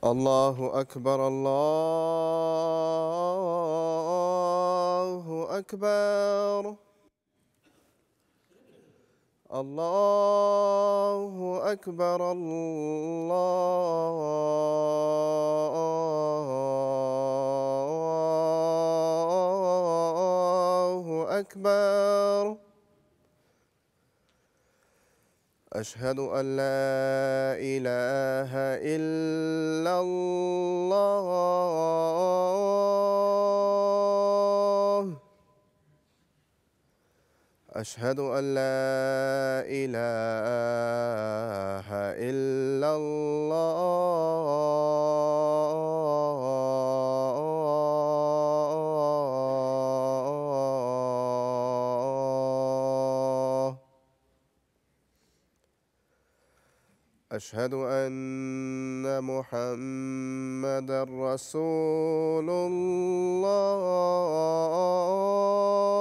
الله أكبر الله أكبر الله أكبر الله أكبر أشهد أن لا إله إلا الله أشهد أن لا إله إلا الله أشهد أن محمدًا رسول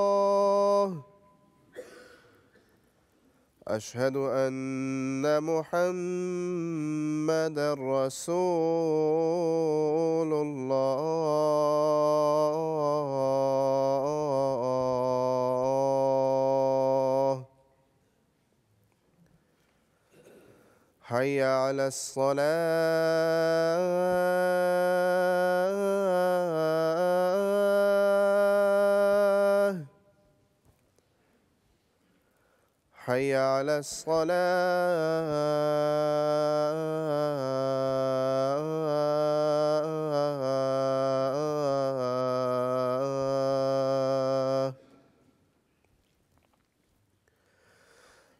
الله أشهد أن محمدًا رسول الله حي على الصلاة حي على الصلاة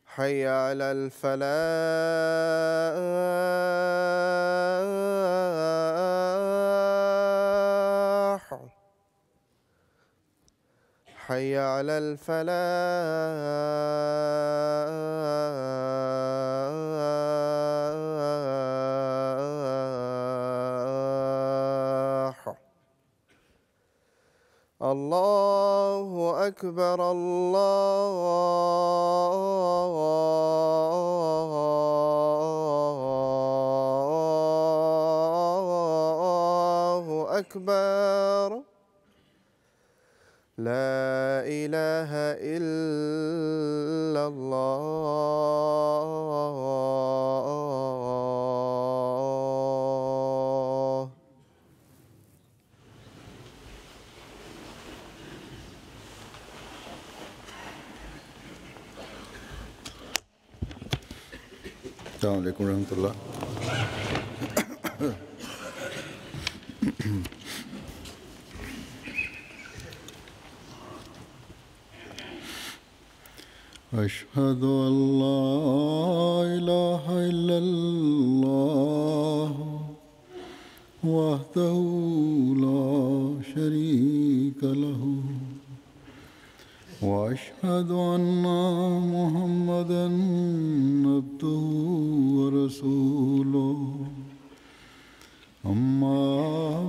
حي على الفلاح حي على الفلاح الله أكبر الله أكبر لا إله إلا الله السلام عليكم ورحمة الله. أشهد أن لا إله إلا الله وحده لا شريك له وأشهد أن محمدًا عبده ورسوله أما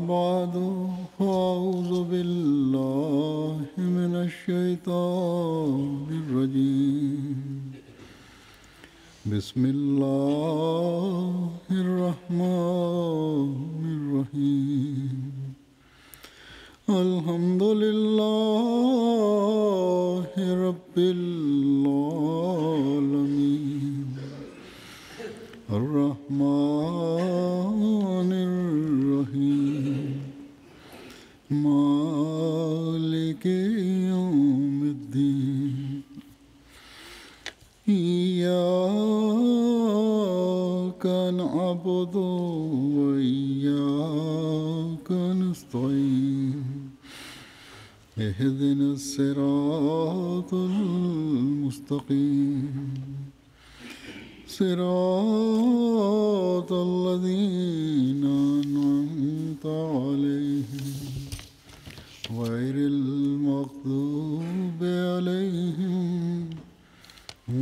بعد فأعوذ بالله من الشيطان الرجيم بسم الله الرحمن الرحيم الحمد لله رب العالمين الرحمن الرحيم مالك يوم الدين إياك نعبد وإياك نستعين اهدنا الصراط المستقيم صراط الذين أنعمت عليهم غير المغضوب عليهم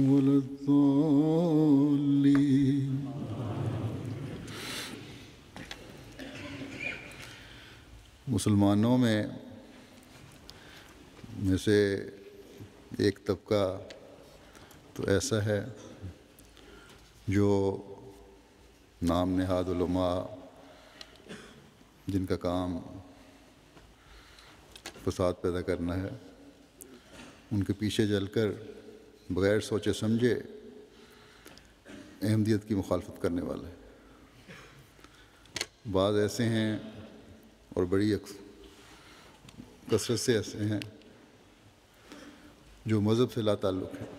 ولا الضالين مسلمانوں میں سے ایک طبقہ تو ایسا ہے جو نام نہاد علماء جن کا کام فساد پیدا کرنا ہے، ان کے پیچھے چل کر بغیر سوچے سمجھے احمدیت کی مخالفت کرنے والے بعض ایسے ہیں اور بڑی کثرت سے ایسے ہیں جو مذہب سے لا تعلق ہیں،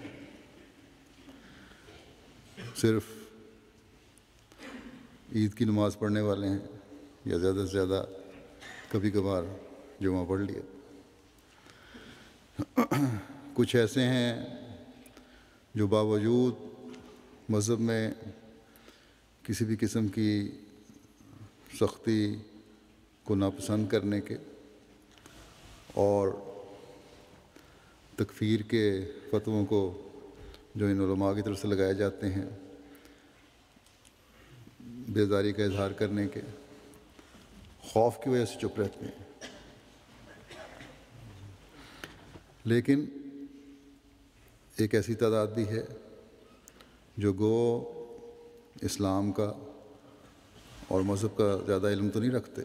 صرف عید کی نماز پڑھنے والے ہیں یا زیادہ سے زیادہ کبھی کبھار جمعہ پڑھ لیا۔ کچھ ایسے ہیں جو باوجود مذہب میں کسی بھی قسم کی سختی کو ناپسند کرنے کے اور تکفیر کے فتووں کو جو ان علماء کی طرف سے لگائے جاتے ہیں بیزاری کا اظہار کرنے کے خوف کی وجہ سے چپ رہتے ہیں، لیکن ایک ایسی تعداد بھی ہے جو گو اسلام کا اور مذہب کا زیادہ علم تو نہیں رکھتے،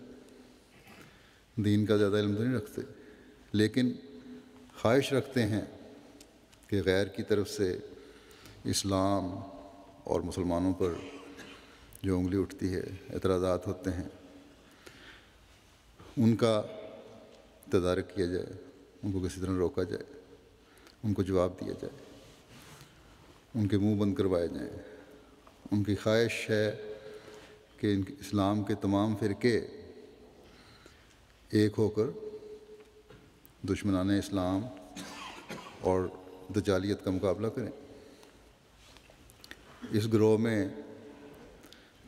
دین کا زیادہ علم تو نہیں رکھتے، لیکن خواہش رکھتے ہیں کہ غیر کی طرف سے اسلام اور مسلمانوں پر جو انگلی اٹھتی ہے، اعتراضات ہوتے ہیں، ان کا تدارک کیا جائے، ان کو کسی طرح روکا جائے، ان کو جواب دیا جائے، ان کے منہ بند کروائے جائیں۔ ان کی خواہش ہے کہ اسلام کے تمام فرقے ایک ہو کر دشمنان اسلام اور دجالیت کا مقابلہ کریں۔ اس گروہ میں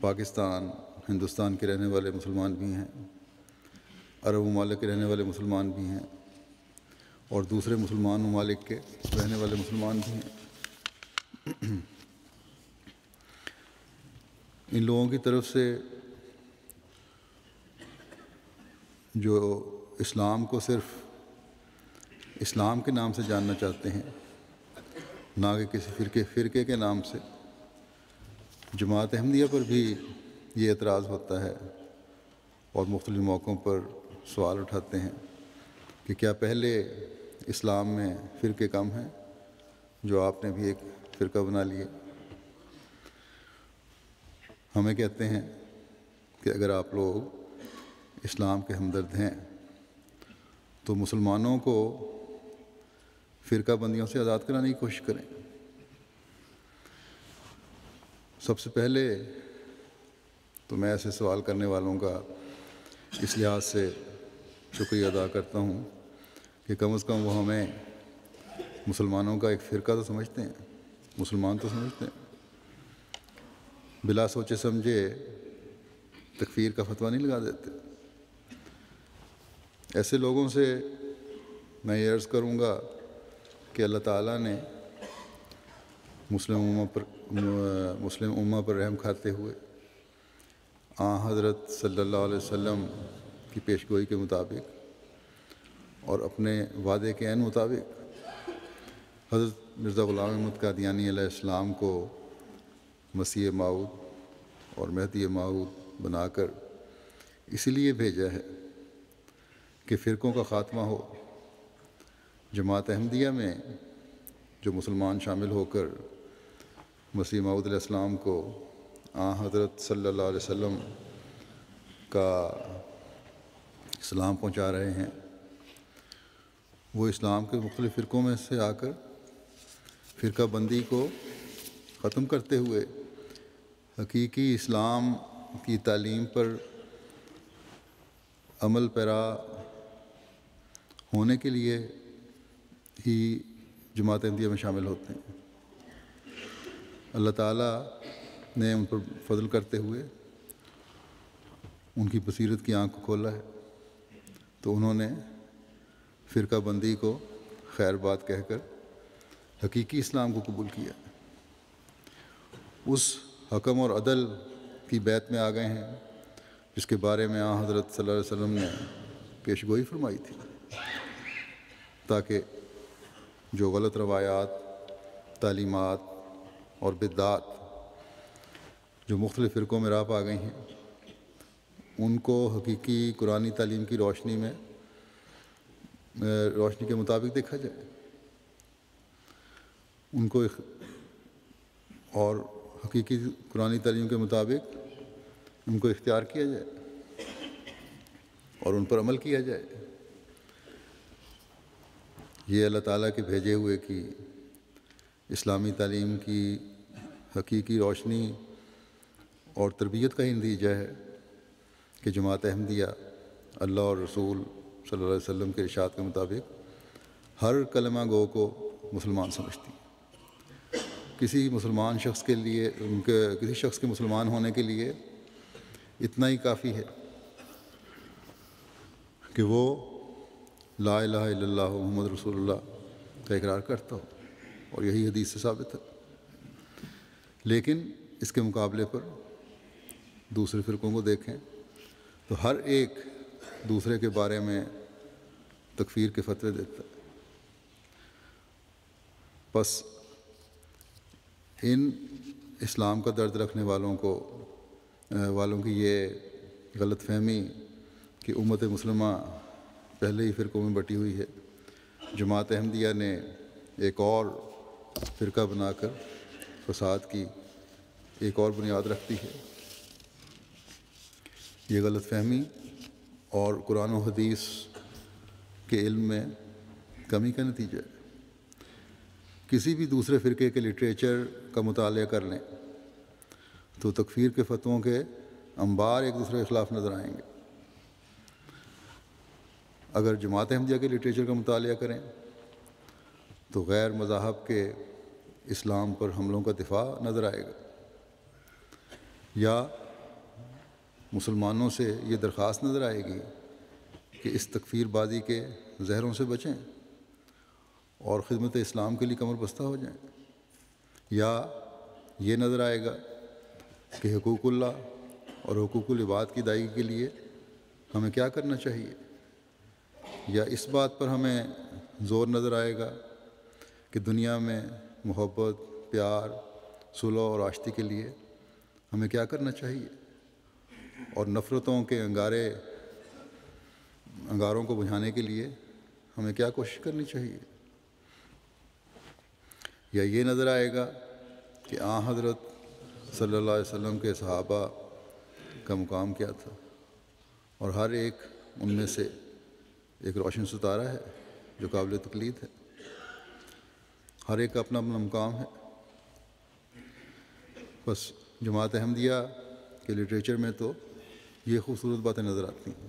پاکستان، ہندوستان کے رہنے والے مسلمان بھی ہیں، عرب ممالک کے رہنے والے مسلمان بھی ہیں، اور دوسرے مسلمان ممالک کے رہنے والے مسلمان بھی ہیں۔ ان لوگوں کی طرف سے جو اسلام کو صرف اسلام کے نام سے جاننا چاہتے ہیں، نہ کہ کسی فرقے کے نام سے، جماعت احمدیہ پر بھی یہ اعتراض ہوتا ہے اور مختلف موقعوں پر سوال اٹھاتے ہیں کہ کیا پہلے اسلام میں فرقے کم ہیں جو آپ نے بھی ایک فرقہ بنا لیے؟ ہمیں کہتے ہیں کہ اگر آپ لوگ اسلام کے ہمدرد ہیں تو مسلمانوں کو فرقہ بندیوں سے آزاد کرانے کی کوشش کریں۔ سب سے پہلے تو میں ایسے سوال کرنے والوں کا اس لحاظ سے شکریہ ادا کرتا ہوں کہ کم از کم وہ ہمیں مسلمانوں کا ایک فرقہ تو سمجھتے ہیں، مسلمان تو سمجھتے ہیں، بلا سوچے سمجھے تکفیر کا فتویٰ نہیں لگا دیتے۔ ایسے لوگوں سے میں یہ عرض کروں گا کہ اللہ تعالیٰ نے مسلم امہ پر رحم کھاتے ہوئے حضرت صلی اللہ علیہ وسلم کی پیشگوئی کے مطابق اور اپنے وعدے کے عین مطابق حضرت مرزا غلام احمد قادیانی علیہ السلام کو مسیح موعود اور مہدی موعود بنا کر اسی لیے بھیجا ہے کہ فرقوں کا خاتمہ ہو۔ جماعت احمدیہ میں جو مسلمان شامل ہو کر مسیح موعود علیہ السلام کو حضرت صلی اللہ علیہ وسلم کا اسلام پہنچا رہے ہیں، وہ اسلام کے مختلف فرقوں میں سے آ کر فرقہ بندی کو ختم کرتے ہوئے حقیقی اسلام کی تعلیم پر عمل پیرا ہونے کے لیے ہی جماعت احمدیہ میں شامل ہوتے ہیں۔ اللہ تعالیٰ نے ان پر فضل کرتے ہوئے ان کی بصیرت کی آنکھ کو کھولا ہے، تو انہوں نے فرقہ بندی کو خیر بات کہہ کر حقیقی اسلام کو قبول کیا، اس حکم اور عدل کی بیعت میں آ گئے ہیں جس کے بارے میں حضرت صلی اللہ علیہ وسلم نے پیشگوئی فرمائی تھی، تاکہ جو غلط روایات، تعلیمات اور بدعات جو مختلف فرقوں میں راہ پا گئی ہیں ان کو حقیقی قرآنی تعلیم کی روشنی کے مطابق دیکھا جائے، ان کو اور حقیقی قرآنی تعلیم کے مطابق ان کو اختیار کیا جائے اور ان پر عمل کیا جائے۔ یہ اللہ تعالیٰ کے بھیجے ہوئے کی اسلامی تعلیم کی حقیقی روشنی اور تربیت کا ہی نتیجہ ہے کہ جماعت احمدیہ اللہ اور رسول صلی اللہ علیہ وسلم کے ارشاد کے مطابق ہر کلمہ گو کو مسلمان سمجھتی ہے۔ کسی شخص کے مسلمان ہونے کے لیے اتنا ہی کافی ہے کہ وہ لا الہ الا اللہ محمد رسول اللہ کا اقرار کرتا ہو، اور یہی حدیث سے ثابت ہے۔ لیکن اس کے مقابلے پر دوسرے فرقوں کو دیکھیں تو ہر ایک دوسرے کے بارے میں تکفیر کے فتوے دیتا ہے۔ بس ان اسلام کا درد رکھنے والوں کی یہ غلط فہمی کہ امت مسلمہ پہلے ہی فرقوں میں بٹی ہوئی ہے، جماعت احمدیہ نے ایک اور فرقہ بنا کر فساد کی ایک اور بنیاد رکھتی ہے۔ یہ غلط فہمی اور قرآن و حدیث کے علم میں کمی کا نتیجہ ہے۔ کسی بھی دوسرے فرقے کے لٹریچر کا مطالعہ کر لیں تو تکفیر کے فتووں کے انبار ایک دوسرے کے خلاف نظر آئیں گے۔ اگر جماعت احمدیہ کے لٹریچر کا مطالعہ کریں تو غیر مذاہب کے اسلام پر حملوں کا دفاع نظر آئے گا، یا مسلمانوں سے یہ درخواست نظر آئے گی کہ اس تکفیر بازی کے زہروں سے بچیں اور خدمت اسلام کے لیے کمر بستہ ہو جائیں، یا یہ نظر آئے گا کہ حقوق اللہ اور حقوق العباد کی ادائیگی کے لیے ہمیں کیا کرنا چاہیے، یا اس بات پر ہمیں زور نظر آئے گا کہ دنیا میں محبت، پیار، صلح اور آشتی کے لیے ہمیں کیا کرنا چاہیے، اور نفرتوں کے انگاروں کو بجھانے کے لیے ہمیں کیا کوشش کرنی چاہیے، یا یہ نظر آئے گا کہ حضرت صلی اللہ علیہ وسلم کے صحابہ کا مقام کیا تھا، اور ہر ایک ان میں سے ایک روشن ستارہ ہے جو قابل تقلید ہے، ہر ایک کا اپنا اپنا مقام ہے۔ بس جماعت احمدیہ کے لٹریچر میں تو یہ خوبصورت باتیں نظر آتی ہیں،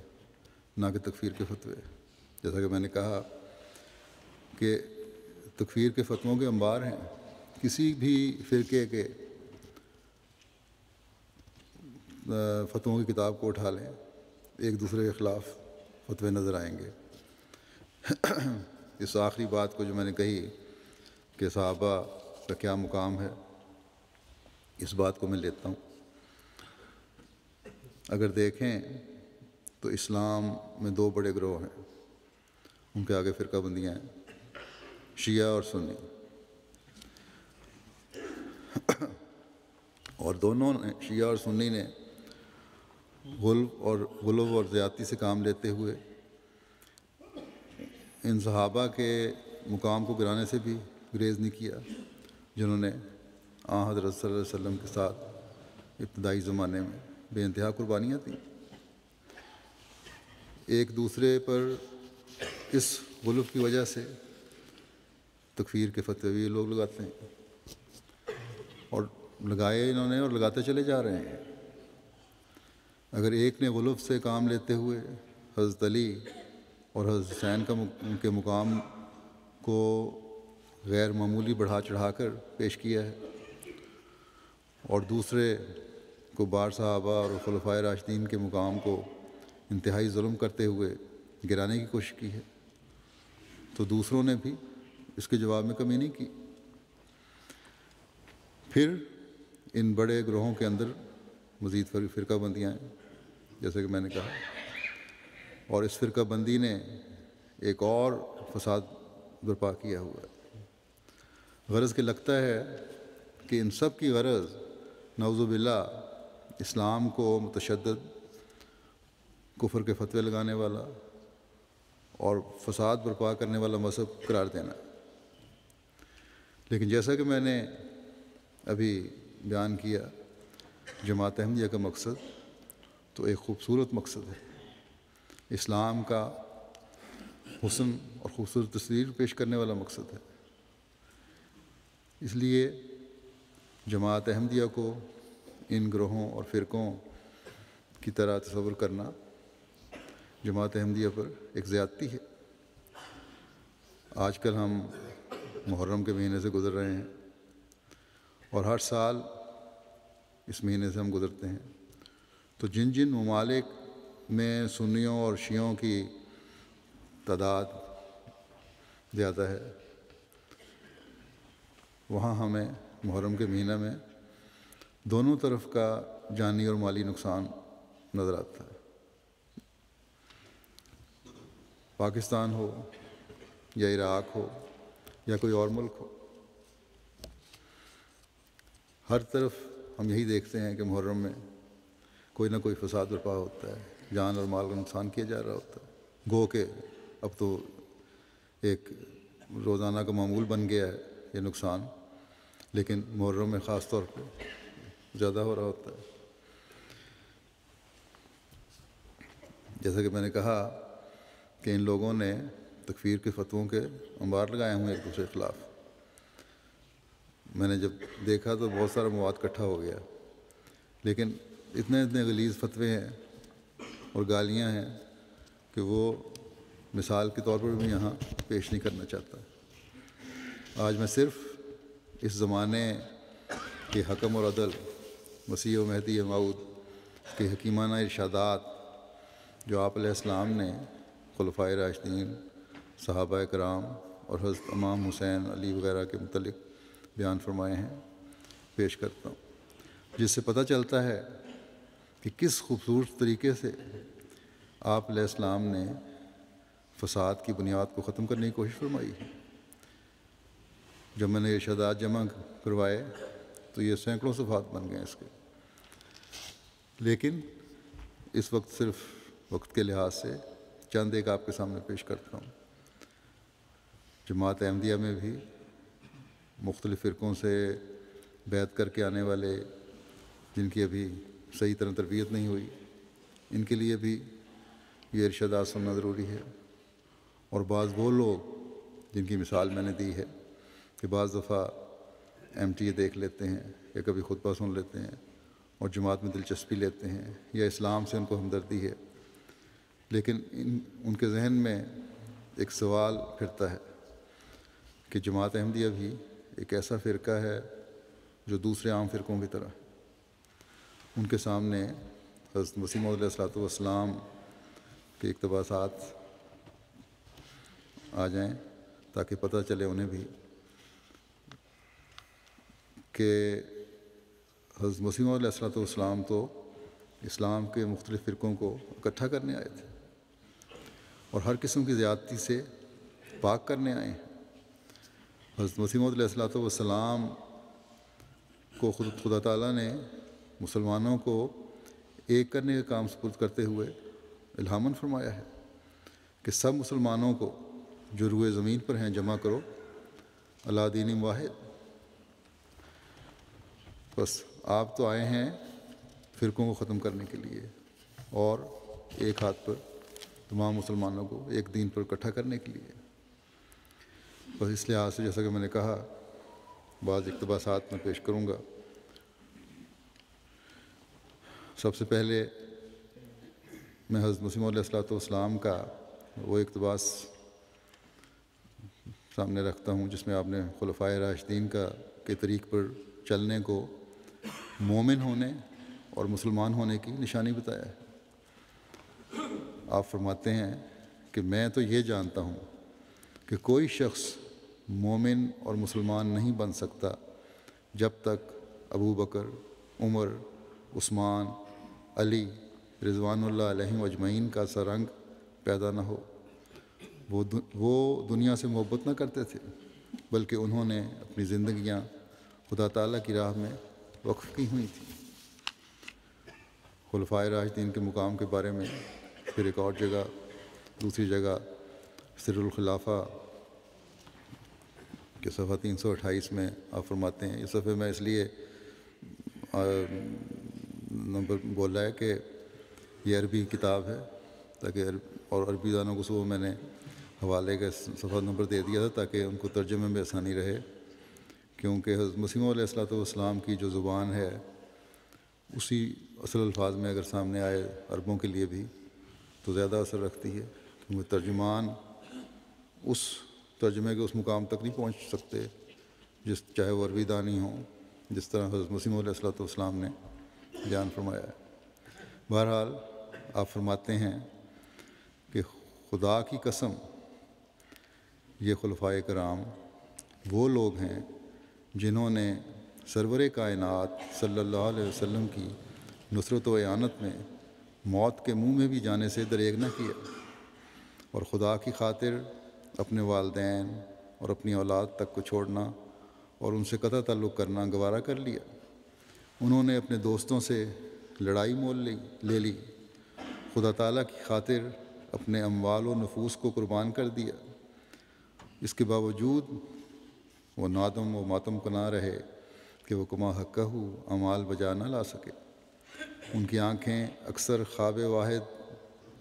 نہ کہ تکفیر کے فتوے۔ جیسا کہ میں نے کہا کہ تکفیر کے فتووں کے انبار ہیں. کسی بھی فرقے کے فتووں کی کتاب کو اٹھا لیں، ایک دوسرے کے خلاف فتوے نظر آئیں گے. اس آخری بات کو جو میں نے کہی کہ صحابہ کا کیا مقام ہے، اس بات کو میں لیتا ہوں. اگر دیکھیں تو اسلام میں دو بڑے گروہ ہیں، ان کے آگے فرقہ بندیاں ہیں، شیعہ اور سنی. اور دونوں نے، شیعہ اور سنی نے، غلو اور زیادتی سے کام لیتے ہوئے ان صحابہ کے مقام کو گرانے سے بھی گریز نہیں کیا جنہوں نے حضرت صلی اللہ علیہ وسلم کے ساتھ ابتدائی زمانے میں بے انتہا قربانیاں دیں. ایک دوسرے پر اس غلو کی وجہ سے تکفیر کے فتوے بھی لوگ لگاتے ہیں، اور لگائے انہوں نے اور لگاتے چلے جا رہے ہیں. اگر ایک نے غلو سے کام لیتے ہوئے حضرت علی اور حضرت حسین کے مقام کو غیر معمولی بڑھا چڑھا کر پیش کیا ہے، اور دوسرے کو بار صحابہ اور خلفائے راشدین کے مقام کو انتہائی ظلم کرتے ہوئے گرانے کی کوشش کی ہے، تو دوسروں نے بھی اس کے جواب میں کمی نہیں کی. پھر ان بڑے گروہوں کے اندر مزید فرقہ بندیاں ہیں، جیسے کہ میں نے کہا، اور اس فرقہ بندی نے ایک اور فساد برپا کیا ہوا ہے. غرض کہ لگتا ہے کہ ان سب کی غرض نعوذ باللہ اسلام کو متشدد، کفر کے فتوے لگانے والا اور فساد برپا کرنے والا مذہب قرار دینا. لیکن جیسا کہ میں نے ابھی بیان کیا، جماعت احمدیہ کا مقصد تو ایک خوبصورت مقصد ہے، اسلام کا حسن اور خوبصورت تصویر پیش کرنے والا مقصد ہے. اس لیے جماعت احمدیہ کو ان گروہوں اور فرقوں کی طرح تصور کرنا جماعت احمدیہ پر ایک زیادتی ہے. آج کل ہم محرم کے مہینے سے گزر رہے ہیں، اور ہر سال اس مہینے سے ہم گزرتے ہیں. تو جن جن ممالک میں سنیوں اور شیعوں کی تعداد زیادہ ہے، وہاں ہمیں محرم کے مہینہ میں دونوں طرف کا جانی اور مالی نقصان نظر آتا ہے. پاکستان ہو یا عراق ہو یا کوئی اور ملک ہو، ہر طرف ہم یہی دیکھتے ہیں کہ محرم میں کوئی نہ کوئی فساد برپا ہوتا ہے، جان اور مال کا نقصان کیا جا رہا ہوتا ہے. گو کہ اب تو ایک روزانہ کا معمول بن گیا ہے یہ نقصان، لیکن محرم میں خاص طور پہ زیادہ ہو رہا ہوتا ہے. جیسا کہ میں نے کہا کہ ان لوگوں نے تکفیر کے فتووں کے انبار لگائے ہوئے ایک دوسرے کے خلاف. میں نے جب دیکھا تو بہت سارا مواد اکٹھا ہو گیا، لیکن اتنے غلیظ فتوے ہیں اور گالیاں ہیں کہ وہ مثال کے طور پر بھی یہاں پیش نہیں کرنا چاہتا. آج میں صرف اس زمانے کے حکم اور عدل، مسیح و مہدی موعود کے حکیمانہ ارشادات جو آپ علیہ السلام نے خلفائے راشدین، صحابہ کرام اور حضرت امام حسین علی وغیرہ کے متعلق بیان فرمائے ہیں، پیش کرتا ہوں، جس سے پتہ چلتا ہے کہ کس خوبصورت طریقے سے آپ علیہ السلام نے فساد کی بنیاد کو ختم کرنے کی کوشش فرمائی ہے. جب میں نے ارشادات جمع کروائے تو یہ سینکڑوں صفحات بن گئے اس کے، لیکن اس وقت صرف وقت کے لحاظ سے چند ایک آپ کے سامنے پیش کرتا ہوں. جماعت احمدیہ میں بھی مختلف فرقوں سے بیعت کر کے آنے والے جن کی ابھی صحیح طرح تربیت نہیں ہوئی، ان کے لیے بھی یہ ارشادات سننا ضروری ہے. اور بعض وہ لوگ جن کی مثال میں نے دی ہے کہ بعض دفعہ MTA دیکھ لیتے ہیں یا کبھی خطبہ سن لیتے ہیں اور جماعت میں دلچسپی لیتے ہیں یا اسلام سے ان کو ہمدردی ہے، لیکن ان کے ذہن میں ایک سوال پھرتا ہے کہ جماعت احمدیہ بھی ایک ایسا فرقہ ہے جو دوسرے عام فرقوں کی طرح ان کے سامنے حضرت مسیح موعود علیہ الصلوۃ والسلام کے اقتباسات آ جائیں تاکہ پتہ چلے انہیں بھی کہ حضرت مسیح موعود علیہ الصلوۃ والسلام تو اسلام کے مختلف فرقوں کو اکٹھا کرنے آئے تھے اور ہر قسم کی زیادتی سے پاک کرنے آئے ہیں۔ حضرت مسیح موعود علیہ الصلوۃ والسلام کو خدا تعالیٰ نے مسلمانوں کو ایک کرنے کا کام سپرد کرتے ہوئے الہاماً فرمایا ہے کہ سب مسلمانوں کو جو روئے زمین پر ہیں جمع کرو اللہ دین واحد۔ بس آپ تو آئے ہیں فرقوں کو ختم کرنے کے لیے اور ایک ہاتھ پر تمام مسلمانوں کو ایک دین پر اکٹھا کرنے کے لیے۔ بس اس لحاظ سے جیسا کہ میں نے کہا بعض اقتباسات میں پیش کروں گا۔ سب سے پہلے میں حضرت مسیح موعود علیہ الصلوۃ والسلام کا وہ اقتباس سامنے رکھتا ہوں جس میں آپ نے خلفائے راشدین کے طریق پر چلنے کو مومن ہونے اور مسلمان ہونے کی نشانی بتایا ہے۔ آپ فرماتے ہیں کہ میں تو یہ جانتا ہوں کہ کوئی شخص مومن اور مسلمان نہیں بن سکتا جب تک ابو بکر، عمر، عثمان، علی رضوان اللہ علیہم اجمعین کا سا رنگ پیدا نہ ہو۔ وہ دنیا سے محبت نہ کرتے تھے بلکہ انہوں نے اپنی زندگیاں خدا تعالیٰ کی راہ میں وقف کی ہوئی تھیں۔ خلفائے راشدین کے مقام کے بارے میں پھر ایک اور جگہ، دوسری جگہ سر الخلافہ کے صفحہ 328 میں آپ فرماتے ہیں، اس صفحے میں اس لیے نمبر بولا ہے کہ یہ عربی کتاب ہے تاکہ اور عربی دانوں کو صبح میں نے حوالے کا صفحہ نمبر دے دیا تھا تاکہ ان کو ترجمے میں آسانی رہے، کیونکہ حضرت مسیح موعود علیہ الصلوۃ والسلام کی جو زبان ہے اسی اصل الفاظ میں اگر سامنے آئے عربوں کے لیے بھی تو زیادہ اثر رکھتی ہے، کیونکہ ترجمان اس ترجمے کے اس مقام تک نہیں پہنچ سکتے چاہے وہ عربی دانی ہوں جس طرح حضرت مسیح موعود علیہ الصلوۃ والسلام نے بیان فرمایا ہے۔ بہرحال آپ فرماتے ہیں کہ خدا کی قسم یہ خلفائے کرام وہ لوگ ہیں جنہوں نے سرور کائنات صلی اللہ علیہ وسلم کی نصرت و اعانت میں موت کے منہ میں بھی جانے سے دریغ نہ کیا اور خدا کی خاطر اپنے والدین اور اپنی اولاد تک کو چھوڑنا اور ان سے قطع تعلق کرنا گوارا کر لیا۔ انہوں نے اپنے دوستوں سے لڑائی مول لے لی، خدا تعالیٰ کی خاطر اپنے اموال و نفوس کو قربان کر دیا۔ اس کے باوجود وہ نادم و ماتم کو نہ رہے کہ وہ کما حقہ اعمال بجا نہ لا سکے۔ ان کی آنکھیں اکثر خواب واحد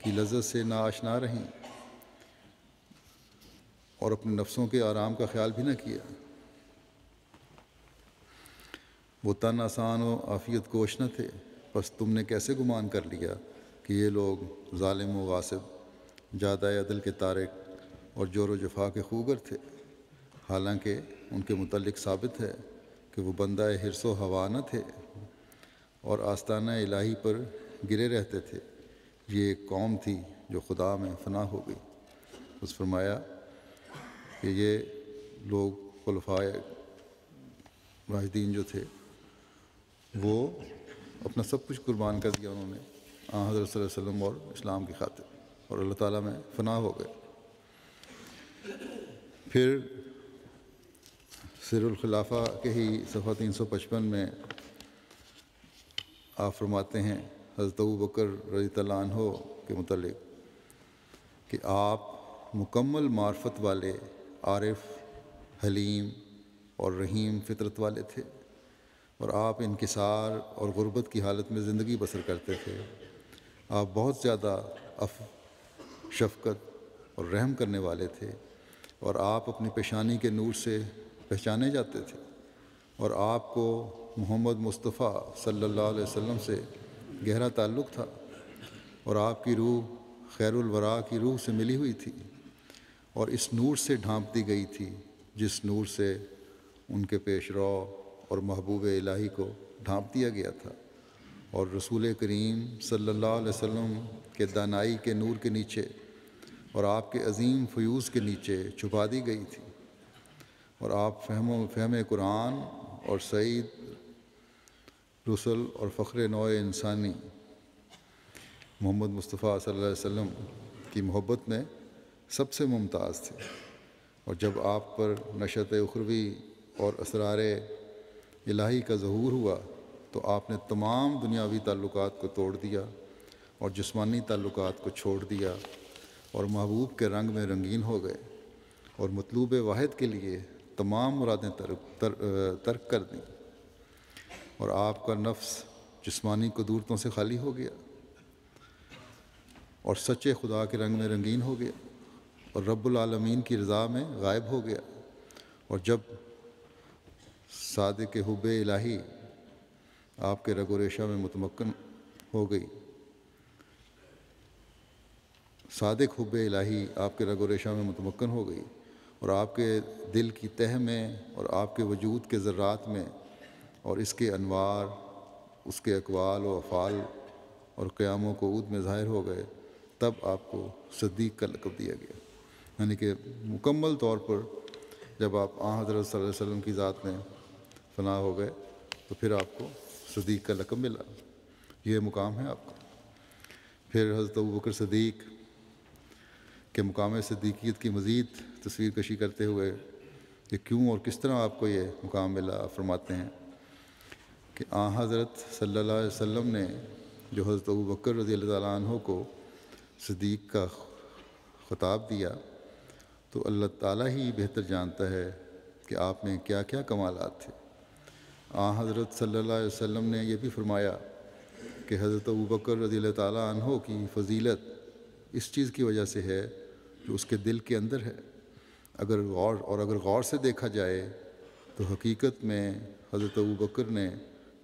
کی لذت سے ناآشنا رہیں اور اپنے نفسوں کے آرام کا خیال بھی نہ کیا۔ وہ تن آسان و عافیت کوش نہ تھے، بس تم نے کیسے گمان کر لیا کہ یہ لوگ ظالم و غاصب، جادہ عدل کے تارک اور جور و جفا کے خوگر تھے، حالانکہ ان کے متعلق ثابت ہے کہ وہ بندہ حرص و ہوا نہ تھے اور آستانہ الہی پر گرے رہتے تھے۔ یہ ایک قوم تھی جو خدا میں فنا ہو گئی۔ اس فرمایا کہ یہ لوگ خلفائے راشدین جو تھے وہ اپنا سب کچھ قربان کر دیا انہوں نے حضرت صلی اللہ علیہ وسلم اور اسلام کی خاطر، اور اللہ تعالیٰ میں فنا ہو گئے۔ پھر سر الخلافہ کے ہی صفحہ 355 میں آپ فرماتے ہیں حضرت ابو بکر رضی اللہ عنہ کے متعلق کہ آپ مکمل معرفت والے، عارف، حلیم اور رحیم فطرت والے تھے، اور آپ انکسار اور غربت کی حالت میں زندگی بسر کرتے تھے۔ آپ بہت زیادہ شفقت اور رحم کرنے والے تھے، اور آپ اپنی پیشانی کے نور سے پہچانے جاتے تھے، اور آپ کو محمد مصطفیٰ صلی اللہ علیہ وسلم سے گہرا تعلق تھا، اور آپ کی روح خیر الورا کی روح سے ملی ہوئی تھی اور اس نور سے ڈھانپ دی گئی تھی جس نور سے ان کے پیش رو اور محبوب الہی کو ڈھانپ دیا گیا تھا، اور رسول کریم صلی اللہ علیہ وسلم کے دانائی کے نور کے نیچے اور آپ کے عظیم فیوز کے نیچے چھپا دی گئی تھی، اور آپ فہم قرآن اور سعید رسل اور فخر نوع انسانی محمد مصطفیٰ صلی اللہ علیہ وسلم کی محبت میں سب سے ممتاز تھے۔ اور جب آپ پر نشأت اخروی اور اسرار الہی کا ظہور ہوا تو آپ نے تمام دنیاوی تعلقات کو توڑ دیا اور جسمانی تعلقات کو چھوڑ دیا، اور محبوب کے رنگ میں رنگین ہو گئے، اور مطلوب واحد کے لیے تمام مرادیں ترک کر دیں، اور آپ کا نفس جسمانی قدورتوں سے خالی ہو گیا اور سچے خدا کے رنگ میں رنگین ہو گیا، اور رب العالمین کی رضا میں غائب ہو گیا۔ اور جب صادق حب الہی آپ کے رگ و ریشہ میں متمکن ہو گئی، صادق حب الہی آپ کے رگ و ریشہ میں متمکن ہو گئی، اور آپ کے دل کی تہ میں اور آپ کے وجود کے ذرات میں اور اس کے انوار، اس کے اقوال و افعال اور قیام و قعود میں ظاہر ہو گئے، تب آپ کو صدیق کا لقب دیا گیا۔ یعنی کہ مکمل طور پر جب آپ حضرت صلی اللہ علیہ وسلم کی ذات میں فنا ہو گئے تو پھر آپ کو صدیق کا لقب ملا، یہ مقام ہے آپ کا۔ پھر حضرت ابوبکر صدیق کے مقام صدیقیت کی مزید تصویر کشی کرتے ہوئے کہ کیوں اور کس طرح آپ کو یہ مقام ملا، آپ فرماتے ہیں کہ حضرت صلی اللہ علیہ وسلم نے جو حضرت ابوبکر رضی اللہ تعالیٰ عنہ کو صدیق کا خطاب دیا تو اللہ تعالیٰ ہی بہتر جانتا ہے کہ آپ میں کیا کیا کمالات تھے۔ حضرت صلی اللہ علیہ وسلم نے یہ بھی فرمایا کہ حضرت ابوبکر رضی اللہ تعالیٰ عنہ کی فضیلت اس چیز کی وجہ سے ہے جو اس کے دل کے اندر ہے۔ اگر غور سے دیکھا جائے تو حقیقت میں حضرت ابوبکر نے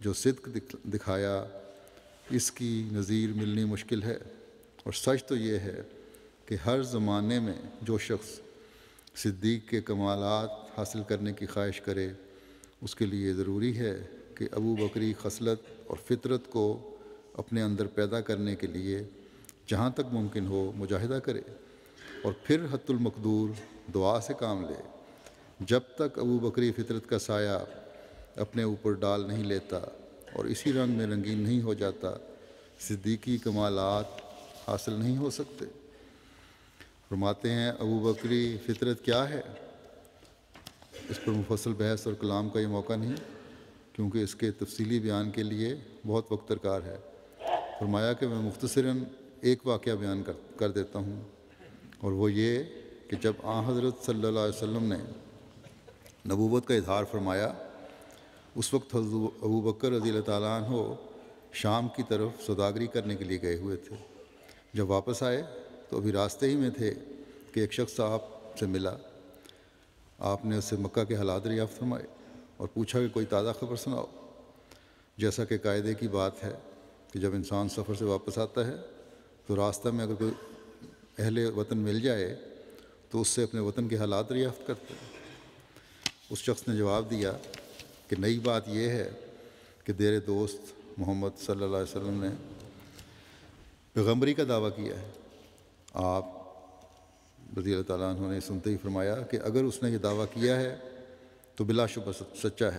جو صدق دکھایا اس کی نظیر ملنی مشکل ہے، اور سچ تو یہ ہے کہ ہر زمانے میں جو شخص صدیق کے کمالات حاصل کرنے کی خواہش کرے اس کے لیے ضروری ہے کہ ابوبکری خصلت اور فطرت کو اپنے اندر پیدا کرنے کے لیے جہاں تک ممکن ہو مجاہدہ کرے، اور پھر حت المقدور دعا سے کام لے۔ جب تک ابوبکری فطرت کا سایہ اپنے اوپر ڈال نہیں لیتا اور اسی رنگ میں رنگین نہیں ہو جاتا، صدیقی کمالات حاصل نہیں ہو سکتے۔ فرماتے ہیں ابوبکری فطرت کیا ہے؟ اس پر مفصل بحث اور کلام کا یہ موقع نہیں، کیونکہ اس کے تفصیلی بیان کے لیے بہت وقت درکار ہے۔ فرمایا کہ میں مختصراً ایک واقعہ بیان کر دیتا ہوں، اور وہ یہ کہ جب حضرت صلی اللہ علیہ وسلم نے نبوت کا اظہار فرمایا اس وقت حضرت ابوبکر رضی اللہ تعالیٰ عنہ شام کی طرف سوداگری کرنے کے لیے گئے ہوئے تھے۔ جب واپس آئے تو ابھی راستے ہی میں تھے کہ ایک شخص آپ سے ملا۔ آپ نے اس سے مکہ کے حالات دریافت فرمائے اور پوچھا کہ کوئی تازہ خبر سناؤ۔ جیسا کہ قاعدے کی بات ہے کہ جب انسان سفر سے واپس آتا ہے تو راستہ میں اگر کوئی اہل وطن مل جائے تو اس سے اپنے وطن کے حالات دریافت کرتے ہیں۔ اس شخص نے جواب دیا کہ نئی بات یہ ہے کہ تیرے دوست محمد صلی اللہ علیہ وسلم نے پیغمبری کا دعویٰ کیا ہے۔ آپ رضی اللہ تعالیٰ عنہ نے سنتے ہی فرمایا کہ اگر اس نے یہ دعویٰ کیا ہے تو بلا شبہ سچا ہے۔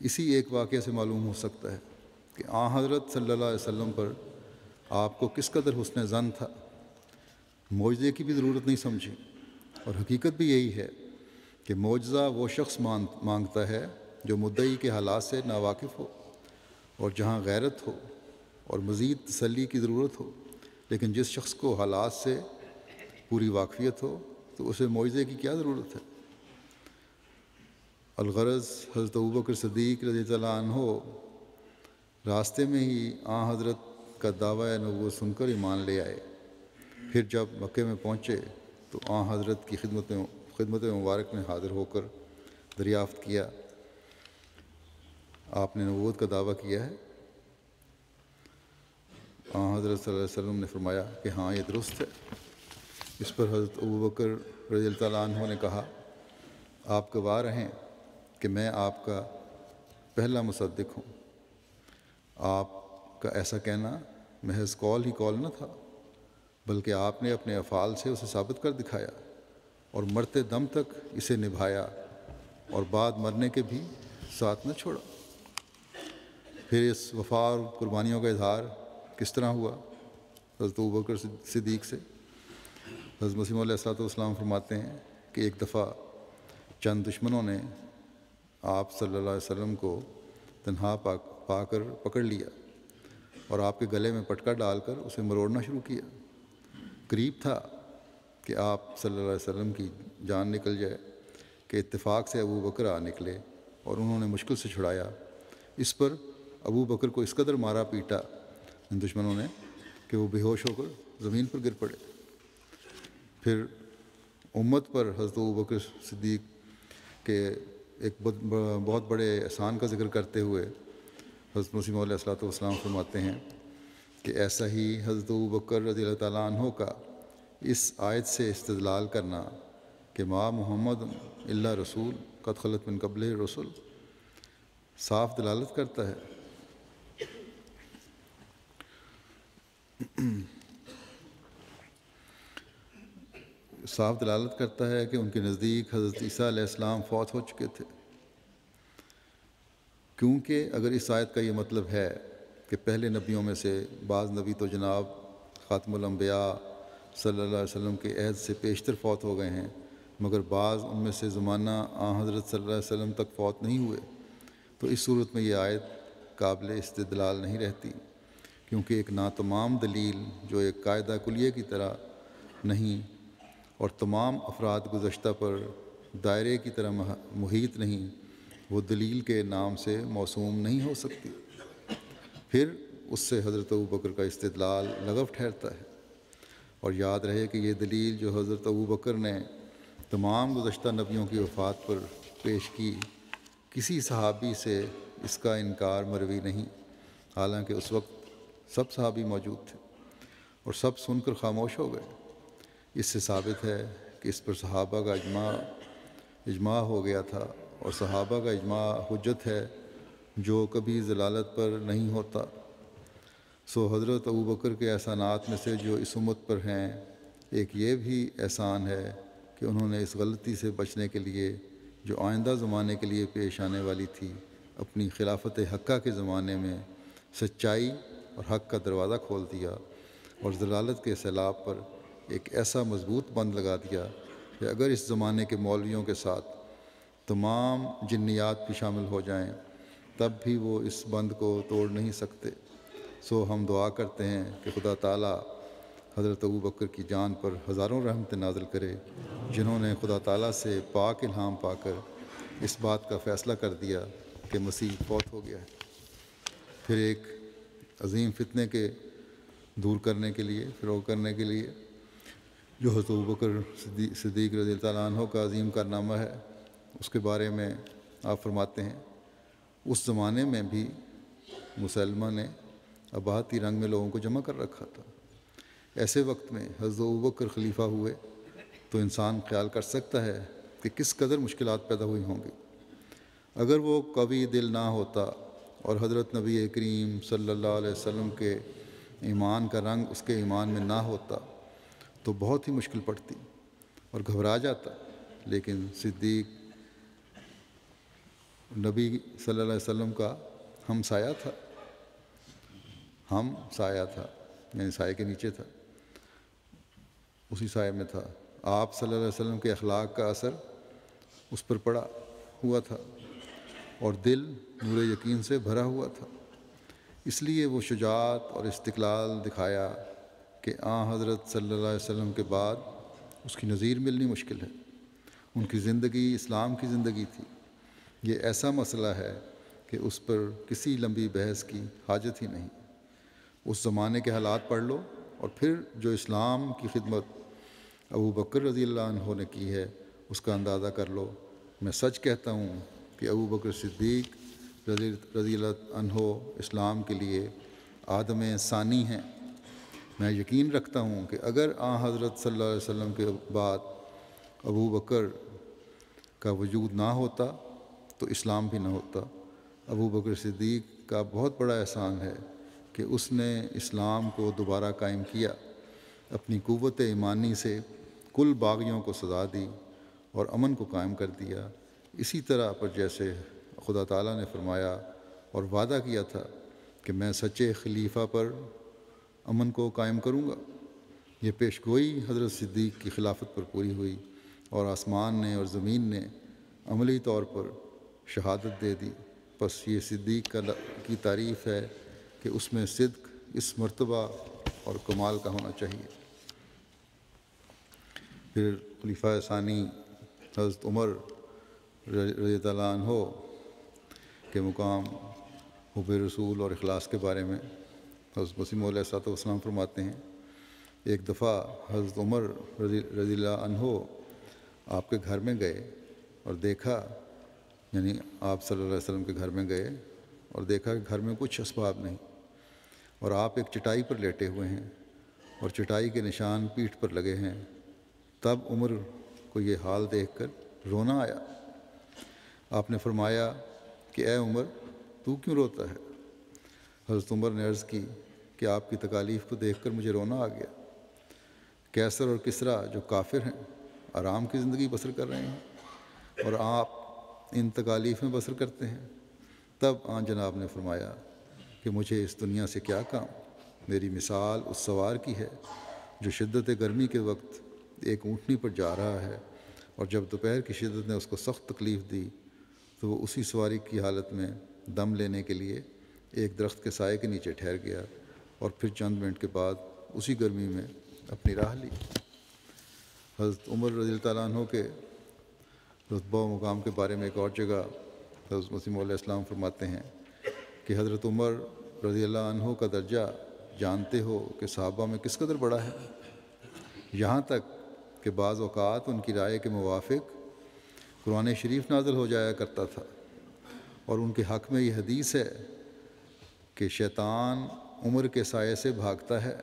اسی ایک واقعے سے معلوم ہو سکتا ہے کہ حضرت صلی اللہ علیہ وسلم پر آپ کو کس قدر حسن ظن تھا، معجزے کی بھی ضرورت نہیں سمجھی۔ اور حقیقت بھی یہی ہے کہ معجزہ وہ شخص مانگتا ہے جو مدعی کے حالات سے ناواقف ہو اور جہاں غیرت ہو اور مزید تسلی کی ضرورت ہو، لیکن جس شخص کو حالات سے پوری واقفیت ہو تو اسے معجزے کی کیا ضرورت ہے۔ الغرض حضرت ابوبکر صدیق رضی اللہ عنہ راستے میں ہی حضرت کا دعویٰ نبوت سن کر ایمان لے آئے۔ پھر جب مکے میں پہنچے تو حضرت کی خدمت مبارک میں حاضر ہو کر دریافت کیا آپ نے نبوت کا دعویٰ کیا ہے؟ حضرت صلی اللہ علیہ وسلم نے فرمایا کہ ہاں یہ درست ہے۔ اس پر حضرت ابوبکر رضی اللہ عنہ نے کہا آپ گواہ رہیں کہ میں آپ کا پہلا مصدق ہوں۔ آپ کا ایسا کہنا محض قول ہی قول نہ تھا، بلکہ آپ نے اپنے افعال سے اسے ثابت کر دکھایا اور مرتے دم تک اسے نبھایا اور بعد مرنے کے بھی ساتھ نہ چھوڑا۔ پھر اس وفا اور قربانیوں کا اظہار کس طرح ہوا؟ حضرت ابوبکر صدیق سے۔ حضرت مسیح علیہ الصلوۃ والسلام فرماتے ہیں کہ ایک دفعہ چند دشمنوں نے آپ صلی اللہ علیہ وسلم کو تنہا پا کر پکڑ لیا اور آپ کے گلے میں پٹکا ڈال کر اسے مروڑنا شروع کیا۔ قریب تھا کہ آپ صلی اللہ علیہ وسلم کی جان نکل جائے کہ اتفاق سے ابو بکر آ نکلے اور انہوں نے مشکل سے چھڑایا۔ اس پر ابو بکر کو اس قدر مارا پیٹا ان دشمنوں نے کہ وہ بے ہوش ہو کر زمین پر گر پڑے۔ پھر امت پر حضرت ابوبکر صدیق کے ایک بہت بڑے احسان کا ذکر کرتے ہوئے حضرت مسیح علیہ الصلوۃ والسلام فرماتے ہیں کہ ایسا ہی حضرت ابوبکر رضی اللہ تعالیٰ عنہ کا اس آیت سے استدلال کرنا کہ ما محمد الا رسول قد خلت من قبلہ الرسل صاف دلالت کرتا ہے کہ ان کے نزدیک حضرت عیسیٰ علیہ السلام فوت ہو چکے تھے، کیونکہ اگر اس آیت کا یہ مطلب ہے کہ پہلے نبیوں میں سے بعض نبی تو جناب خاتم الانبیاء صلی اللہ علیہ وسلم کے عہد سے پیشتر فوت ہو گئے ہیں، مگر بعض ان میں سے زمانہ حضرت صلی اللہ علیہ وسلم تک فوت نہیں ہوئے، تو اس صورت میں یہ آیت قابل استدلال نہیں رہتی، کیونکہ ایک ناتمام دلیل جو ایک قاعدہ کلیہ کی طرح نہیں اور تمام افراد گزشتہ پر دائرے کی طرح محیط نہیں، وہ دلیل کے نام سے موسوم نہیں ہو سکتی۔ پھر اس سے حضرت ابوبکر کا استدلال لغو ٹھہرتا ہے۔ اور یاد رہے کہ یہ دلیل جو حضرت ابوبکر نے تمام گزشتہ نبیوں کی وفات پر پیش کی، کسی صحابی سے اس کا انکار مروی نہیں، حالانکہ اس وقت سب صحابی موجود تھے اور سب سن کر خاموش ہو گئے۔ اس سے ثابت ہے کہ اس پر صحابہ کا اجماع ہو گیا تھا، اور صحابہ کا اجماع حجت ہے جو کبھی ضلالت پر نہیں ہوتا۔ سو حضرت ابوبکر کے احسانات میں سے جو اس امت پر ہیں، ایک یہ بھی احسان ہے کہ انہوں نے اس غلطی سے بچنے کے لیے جو آئندہ زمانے کے لیے پیش آنے والی تھی، اپنی خلافت حقہ کے زمانے میں سچائی اور حق کا دروازہ کھول دیا اور ضلالت کے سیلاب پر ایک ایسا مضبوط بند لگا دیا کہ اگر اس زمانے کے مولویوں کے ساتھ تمام جنیات بھی شامل ہو جائیں تب بھی وہ اس بند کو توڑ نہیں سکتے۔ سو ہم دعا کرتے ہیں کہ خدا تعالیٰ حضرت ابوبکر کی جان پر ہزاروں رحمتیں نازل کرے، جنہوں نے خدا تعالیٰ سے پاک الہام پا کر اس بات کا فیصلہ کر دیا کہ مسیح فوت ہو گیا ہے۔ پھر ایک عظیم فتنے کے دور کرنے کے لیے، فروغ کرنے کے لیے، جو حضرت ابوبکر صدیق رضی اللہ تعالیٰ عنہ کا عظیم کارنامہ ہے، اس کے بارے میں آپ فرماتے ہیں اس زمانے میں بھی مسلمہ نے اباہتی رنگ میں لوگوں کو جمع کر رکھا تھا۔ ایسے وقت میں حضرت ابوبکر خلیفہ ہوئے تو انسان خیال کر سکتا ہے کہ کس قدر مشکلات پیدا ہوئی ہوں گی۔ اگر وہ قوی دل نہ ہوتا اور حضرت نبی کریم صلی اللہ علیہ وسلم کے ایمان کا رنگ اس کے ایمان میں نہ ہوتا تو بہت ہی مشکل پڑتی اور گھبرا جاتا، لیکن صدیق نبی صلی اللہ علیہ وسلم کا ہم سایہ تھا، یعنی سائے کے نیچے تھا، اسی سائے میں تھا۔ آپ صلی اللہ علیہ وسلم کے اخلاق کا اثر اس پر پڑا ہوا تھا اور دل نور یقین سے بھرا ہوا تھا، اس لیے وہ شجاعت اور استقلال دکھایا کہ حضرت صلی اللہ علیہ وسلم کے بعد اس کی نظیر ملنی مشکل ہے۔ ان کی زندگی اسلام کی زندگی تھی۔ یہ ایسا مسئلہ ہے کہ اس پر کسی لمبی بحث کی حاجت ہی نہیں۔ اس زمانے کے حالات پڑھ لو اور پھر جو اسلام کی خدمت ابوبکر رضی اللہ عنہ نے کی ہے اس کا اندازہ کر لو۔ میں سچ کہتا ہوں کہ ابوبکر صدیق رضی اللہ عنہ اسلام کے لیے آدم ثانی ہیں۔ میں یقین رکھتا ہوں کہ اگر حضرت صلی اللہ علیہ وسلم کے بعد ابوبکر کا وجود نہ ہوتا تو اسلام بھی نہ ہوتا۔ ابو بکر صدیق کا بہت بڑا احسان ہے کہ اس نے اسلام کو دوبارہ قائم کیا، اپنی قوت ایمانی سے کل باغیوں کو سزا دی اور امن کو قائم کر دیا، اسی طرح پر جیسے خدا تعالیٰ نے فرمایا اور وعدہ کیا تھا کہ میں سچے خلیفہ پر امن کو قائم کروں گا۔ یہ پیش گوئی حضرت صدیق کی خلافت پر پوری ہوئی اور آسمان نے اور زمین نے عملی طور پر شہادت دے دی۔ پس یہ صدیق کی تعریف ہے کہ اس میں صدق اس مرتبہ اور کمال کا ہونا چاہیے۔ پھر خلیفہ ثانی حضرت عمر رضی اللہ عنہ کے مقام حب رسول اور اخلاص کے بارے میں حضرت مسیح موعود علیہ السلام فرماتے ہیں، ایک دفعہ حضرت عمر رضی اللہ عنہ آپ کے گھر میں گئے اور دیکھا، یعنی آپ صلی اللہ علیہ وسلم کے گھر میں گئے اور دیکھا کہ گھر میں کچھ اسباب نہیں اور آپ ایک چٹائی پر لیٹے ہوئے ہیں اور چٹائی کے نشان پیٹھ پر لگے ہیں۔ تب عمر کو یہ حال دیکھ کر رونا آیا۔ آپ نے فرمایا کہ اے عمر، تو کیوں روتا ہے؟ حضرت عمر نے عرض کی کہ آپ کی تکالیف کو دیکھ کر مجھے رونا آ گیا۔ کیسر اور کسریٰ جو کافر ہیں آرام کی زندگی بسر کر رہے ہیں اور آپ ان تکالیف میں بسر کرتے ہیں۔ تب آن جناب نے فرمایا کہ مجھے اس دنیا سے کیا کام، میری مثال اس سوار کی ہے جو شدت گرمی کے وقت ایک اونٹنی پر جا رہا ہے، اور جب دوپہر کی شدت نے اس کو سخت تکلیف دی تو وہ اسی سواری کی حالت میں دم لینے کے لیے ایک درخت کے سائے کے نیچے ٹھہر گیا اور پھر چند منٹ کے بعد اسی گرمی میں اپنی راہ لی۔ حضرت عمر رضی اللہ عنہ کے رتبہ و مقام کے بارے میں ایک اور جگہ حضرت مسیح موعود علیہ السلام فرماتے ہیں کہ حضرت عمر رضی اللہ عنہ کا درجہ جانتے ہو کہ صحابہ میں کس قدر بڑا ہے، یہاں تک کہ بعض اوقات ان کی رائے کے موافق قرآن شریف نازل ہو جایا کرتا تھا، اور ان کے حق میں یہ حدیث ہے کہ شیطان عمر کے سائے سے بھاگتا ہے۔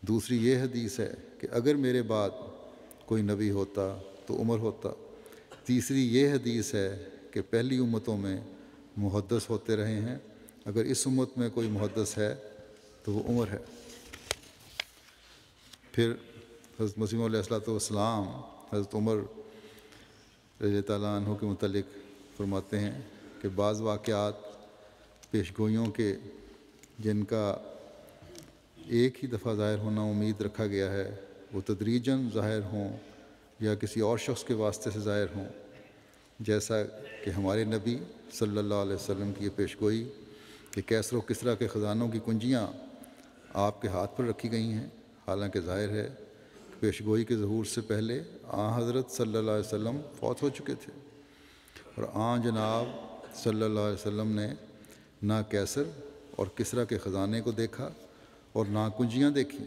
دوسری یہ حدیث ہے کہ اگر میرے بعد کوئی نبی ہوتا تو عمر ہوتا۔ تیسری یہ حدیث ہے کہ پہلی امتوں میں محدث ہوتے رہے ہیں، اگر اس امت میں کوئی محدث ہے تو وہ عمر ہے۔ پھر حضرت مسیح علیہ السلام حضرت عمر رضی اللہ عنہ کے متعلق فرماتے ہیں کہ بعض واقعات پیش گوئیوں کے جن کا ایک ہی دفعہ ظاہر ہونا امید رکھا گیا ہے وہ تدریجاً ظاہر ہوں یا کسی اور شخص کے واسطے سے ظاہر ہوں، جیسا کہ ہمارے نبی صلی اللہ علیہ وسلم کی یہ پیش گوئی کہ کیسر و کسریٰ کے خزانوں کی کنجیاں آپ کے ہاتھ پر رکھی گئی ہیں، حالانکہ ظاہر ہے کہ پیش گوئی کے ظہور سے پہلے حضرت صلی اللہ علیہ وسلم فوت ہو چکے تھے، اور جناب صلی اللہ علیہ وسلم نے نہ کیسر اور کسریٰ کے خزانے کو دیکھا اور نہ کنجیاں دیکھیں،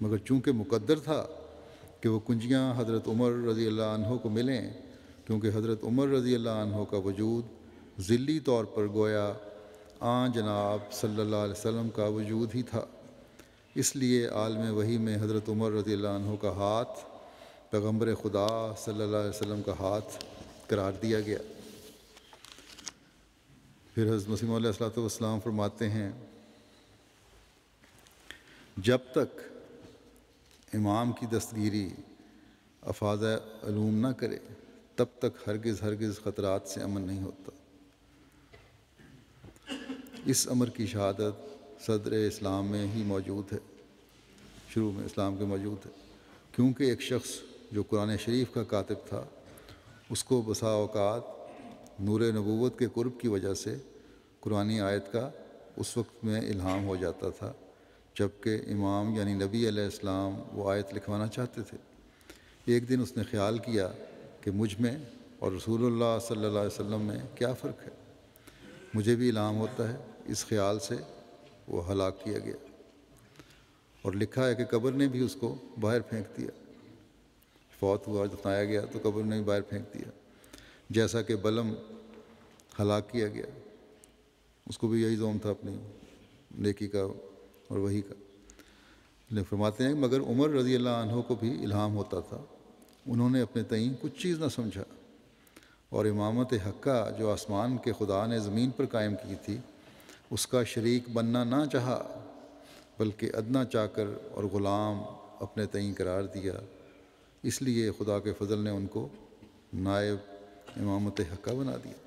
مگر چونکہ مقدر تھا کہ وہ کنجیاں حضرت عمر رضی اللہ عنہ کو ملیں، کیونکہ حضرت عمر رضی اللہ عنہ کا وجود ذلی طور پر گویا جناب صلی اللہ علیہ وسلم کا وجود ہی تھا، اس لیے عالم وحی میں حضرت عمر رضی اللہ عنہ کا ہاتھ پیغمبر خدا صلی اللہ علیہ وسلم کا ہاتھ قرار دیا گیا۔ پھر حضرت مسیح علیہ السلام فرماتے ہیں، جب تک امام کی دستگیری افاظ علوم نہ کرے تب تک ہرگز خطرات سے امن نہیں ہوتا۔ اس امر کی شہادت صدر اسلام میں ہی موجود ہے، شروع میں اسلام کے موجود ہے، کیونکہ ایک شخص جو قرآن شریف کا کاتب تھا اس کو بسا اوقات نور نبوت کے قرب کی وجہ سے قرآنی آیت کا اس وقت میں الہام ہو جاتا تھا جبکہ امام یعنی نبی علیہ السلام وہ آیت لکھوانا چاہتے تھے۔ ایک دن اس نے خیال کیا کہ مجھ میں اور رسول اللہ صلی اللہ علیہ وسلم میں کیا فرق ہے، مجھے بھی الہام ہوتا ہے۔ اس خیال سے وہ ہلاک کیا گیا، اور لکھا ہے کہ قبر نے بھی اس کو باہر پھینک دیا، فوت ہوا دفنایا گیا تو قبر نے بھی باہر پھینک دیا، جیسا کہ بلم ہلاک کیا گیا، اس کو بھی یہی زوم تھا اپنی نیکی کا اور وحی کا۔ لیکن فرماتے ہیں مگر عمر رضی اللہ عنہ کو بھی الہام ہوتا تھا، انہوں نے اپنے تئیں کچھ چیز نہ سمجھا، اور امامت حقہ جو آسمان کے خدا نے زمین پر قائم کی تھی اس کا شریک بننا نہ چاہا، بلکہ ادنا چاکر اور غلام اپنے تئیں قرار دیا، اس لیے خدا کے فضل نے ان کو نائب امامت حقہ بنا دیا۔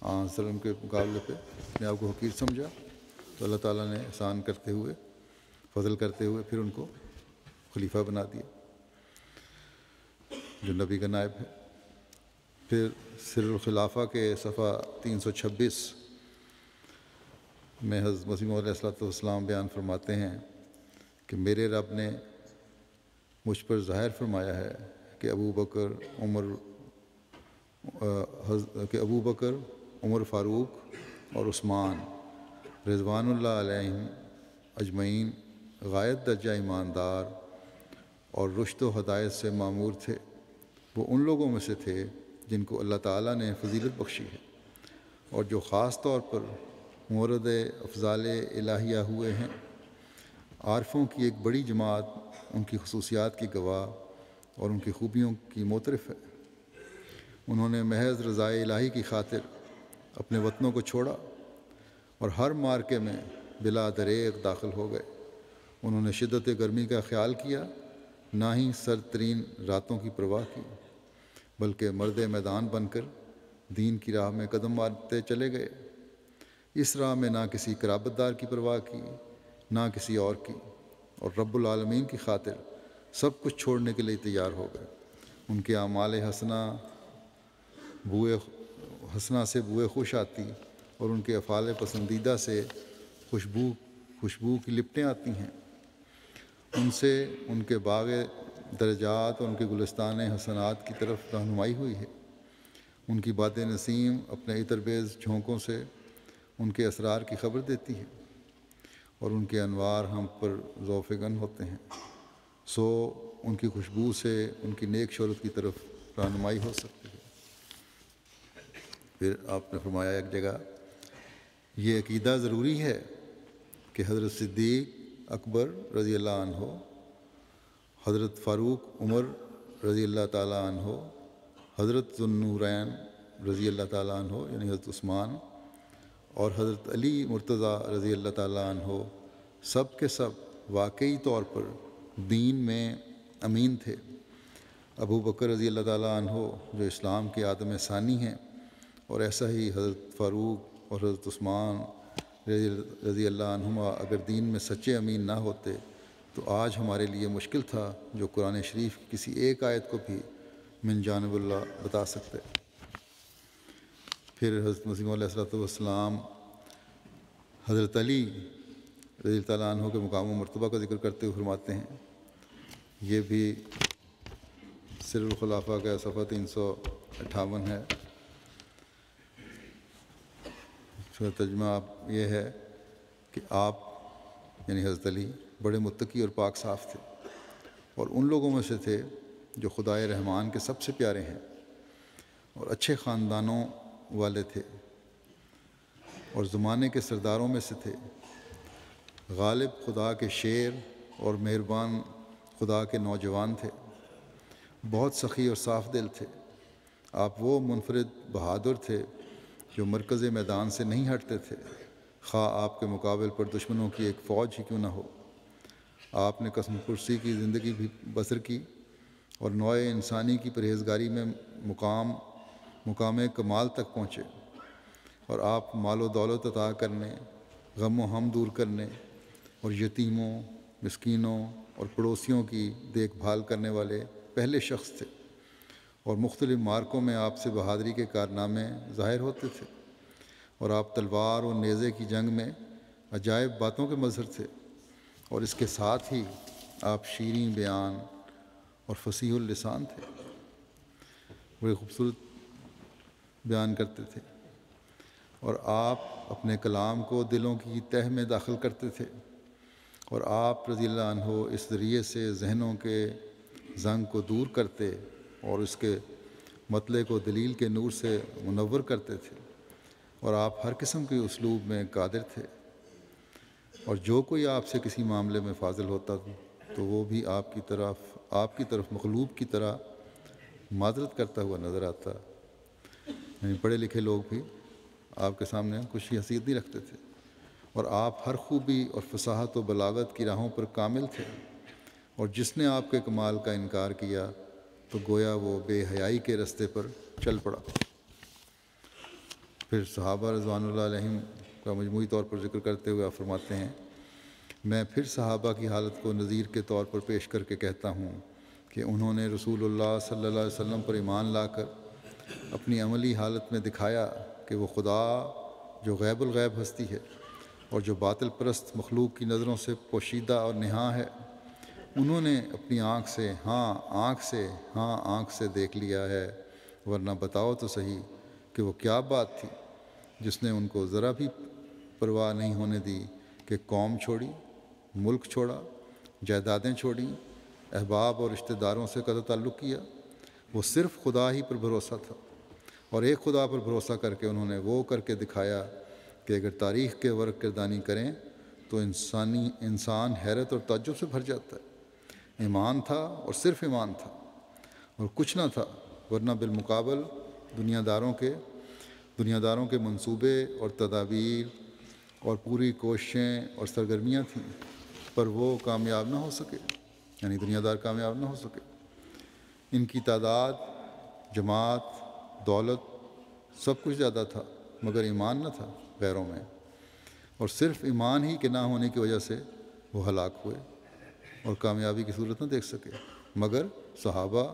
آن وسلم کے مقابلے پہ اپنے آپ کو حقیر سمجھا تو اللہ تعالیٰ نے احسان کرتے ہوئے، فضل کرتے ہوئے پھر ان کو خلیفہ بنا دیا جو نبی کا نائب ہے۔ پھر سر الخلافہ کے صفحہ 326 میں حضرت مسیح موعود علیہ السلام بیان فرماتے ہیں کہ میرے رب نے مجھ پر ظاہر فرمایا ہے کہ ابو بکر، عمر فاروق اور عثمان رضوان اللہ علیہم اجمعین غایت درجہ ایماندار اور رشد و ہدایت سے معمور تھے۔ وہ ان لوگوں میں سے تھے جن کو اللہ تعالیٰ نے فضیلت بخشی ہے اور جو خاص طور پر مورد افضال الہیہ ہوئے ہیں۔ عارفوں کی ایک بڑی جماعت ان کی خصوصیات کی گواہ اور ان کی خوبیوں کی معترف ہے۔ انہوں نے محض رضائے الہی کی خاطر اپنے وطنوں کو چھوڑا اور ہر مارکے میں بلا دریغ داخل ہو گئے۔ انہوں نے شدت گرمی کا خیال کیا، نہ ہی سرد ترین راتوں کی پرواہ کی، بلکہ مرد میدان بن کر دین کی راہ میں قدم مارتے چلے گئے۔ اس راہ میں نہ کسی قرابت دار کی پرواہ کی، نہ کسی اور کی، اور رب العالمین کی خاطر سب کچھ چھوڑنے کے لیے تیار ہو گئے۔ ان کے اعمال حسنہ سے بوئے خوش آتی اور ان کے افعال پسندیدہ سے خوشبو کی لپٹیں آتی ہیں۔ ان سے ان کے باغ درجات اور ان کے گلستان حسنات کی طرف رہنمائی ہوئی ہے۔ ان کی باد نسیم اپنے عطر بیز جھونکوں سے ان کے اسرار کی خبر دیتی ہے اور ان کے انوار ہم پر ذوف گن ہوتے ہیں، سو ان کی خوشبو سے ان کی نیک شہرت کی طرف رہنمائی ہو سکتی ہے۔ پھر آپ نے فرمایا ایک جگہ، یہ عقیدہ ضروری ہے کہ حضرت صدیق اکبر رضی اللہ عنہ، حضرت فاروق عمر رضی اللہ تعالیٰ عنہ، حضرت ذو النورین رضی اللہ تعالیٰ عنہ یعنی حضرت عثمان، اور حضرت علی مرتضیٰ رضی اللہ تعالیٰ عنہ سب کے سب واقعی طور پر دین میں امین تھے۔ ابو بکر رضی اللہ تعالیٰ عنہ جو اسلام کے آدم ثانی ہیں، اور ایسا ہی حضرت فاروق اور حضرت عثمان رضی اللہ عنہما اگر دین میں سچے امین نہ ہوتے تو آج ہمارے لیے مشکل تھا جو قرآن شریف کی کسی ایک آیت کو بھی من جانب اللہ بتا سکتے۔ پھر حضرت مسیح موعود علیہ السلام حضرت علی رضی اللہ تعالیٰ عنہ کے مقام و مرتبہ کا ذکر کرتے ہوئے فرماتے ہیں، یہ بھی سر الخلافہ کا صفحہ 358 ہے۔ اس کا ترجمہ یہ ہے کہ آپ یعنی حضرت علی بڑے متقی اور پاک صاف تھے اور ان لوگوں میں سے تھے جو خدائے رحمان کے سب سے پیارے ہیں اور اچھے خاندانوں والے تھے اور زمانے کے سرداروں میں سے تھے۔ غالب خدا کے شیر اور مہربان خدا کے نوجوان تھے، بہت سخی اور صاف دل تھے۔ آپ وہ منفرد بہادر تھے جو مرکز میدان سے نہیں ہٹتے تھے، خواہ آپ کے مقابل پر دشمنوں کی ایک فوج ہی کیوں نہ ہو۔ آپ نے قسم پرسی کی زندگی بھی بسر کی اور نوع انسانی کی پرہیزگاری میں مقام کمال تک پہنچے، اور آپ مال و دولت عطا کرنے، غم و ہم دور کرنے اور یتیموں، مسکینوں اور پڑوسیوں کی دیکھ بھال کرنے والے پہلے شخص تھے، اور مختلف مارکوں میں آپ سے بہادری کے کارنامے ظاہر ہوتے تھے، اور آپ تلوار اور نیزے کی جنگ میں عجائب باتوں کے مظہر تھے، اور اس کے ساتھ ہی آپ شیریں بیان اور فصیح اللسان تھے، بڑے خوبصورت بیان کرتے تھے، اور آپ اپنے کلام کو دلوں کی تہہ میں داخل کرتے تھے، اور آپ رضی اللہ عنہ اس ذریعے سے ذہنوں کے زنگ کو دور کرتے اور اس کے مطلع کو دلیل کے نور سے منور کرتے تھے، اور آپ ہر قسم کے اسلوب میں قادر تھے، اور جو کوئی آپ سے کسی معاملے میں فاضل ہوتا تو وہ بھی آپ کی طرف مغلوب کی طرح معذرت کرتا ہوا نظر آتا، یعنی پڑھے لکھے لوگ بھی آپ کے سامنے کچھ حیثیت نہیں رکھتے تھے، اور آپ ہر خوبی اور فصاحت و بلاغت کی راہوں پر کامل تھے، اور جس نے آپ کے کمال کا انکار کیا تو گویا وہ بے حیائی کے رستے پر چل پڑا۔ پھر صحابہ رضوان اللہ علیہم کا مجموعی طور پر ذکر کرتے ہوئے آپ فرماتے ہیں، میں پھر صحابہ کی حالت کو نظیر کے طور پر پیش کر کے کہتا ہوں کہ انہوں نے رسول اللہ صلی اللہ علیہ وسلم پر ایمان لا کر اپنی عملی حالت میں دکھایا کہ وہ خدا جو غیب الغیب ہستی ہے اور جو باطل پرست مخلوق کی نظروں سے پوشیدہ اور نہاں ہے، انہوں نے اپنی آنکھ سے دیکھ لیا ہے، ورنہ بتاؤ تو صحیح کہ وہ کیا بات تھی جس نے ان کو ذرا بھی پرواہ نہیں ہونے دی کہ قوم چھوڑی، ملک چھوڑا، جائیدادیں چھوڑیں، احباب اور رشتہ داروں سے قطع تعلق کیا۔ وہ صرف خدا ہی پر بھروسہ تھا، اور ایک خدا پر بھروسہ کر کے انہوں نے وہ کر کے دکھایا کہ اگر تاریخ کے ورق گردانی کریں تو انسان حیرت اور تعجب سے بھر جاتا ہے۔ ایمان تھا اور صرف ایمان تھا اور کچھ نہ تھا، ورنہ بالمقابل دنیا داروں کے منصوبے اور تدابیر اور پوری کوششیں اور سرگرمیاں تھیں، پر وہ کامیاب نہ ہو سکے، یعنی دنیا دار کامیاب نہ ہو سکے۔ ان کی تعداد، جماعت، دولت سب کچھ زیادہ تھا، مگر ایمان نہ تھا غیروں میں، اور صرف ایمان ہی کے نہ ہونے کی وجہ سے وہ ہلاک ہوئے اور کامیابی کی صورت نہ دیکھ سکے۔ مگر صحابہ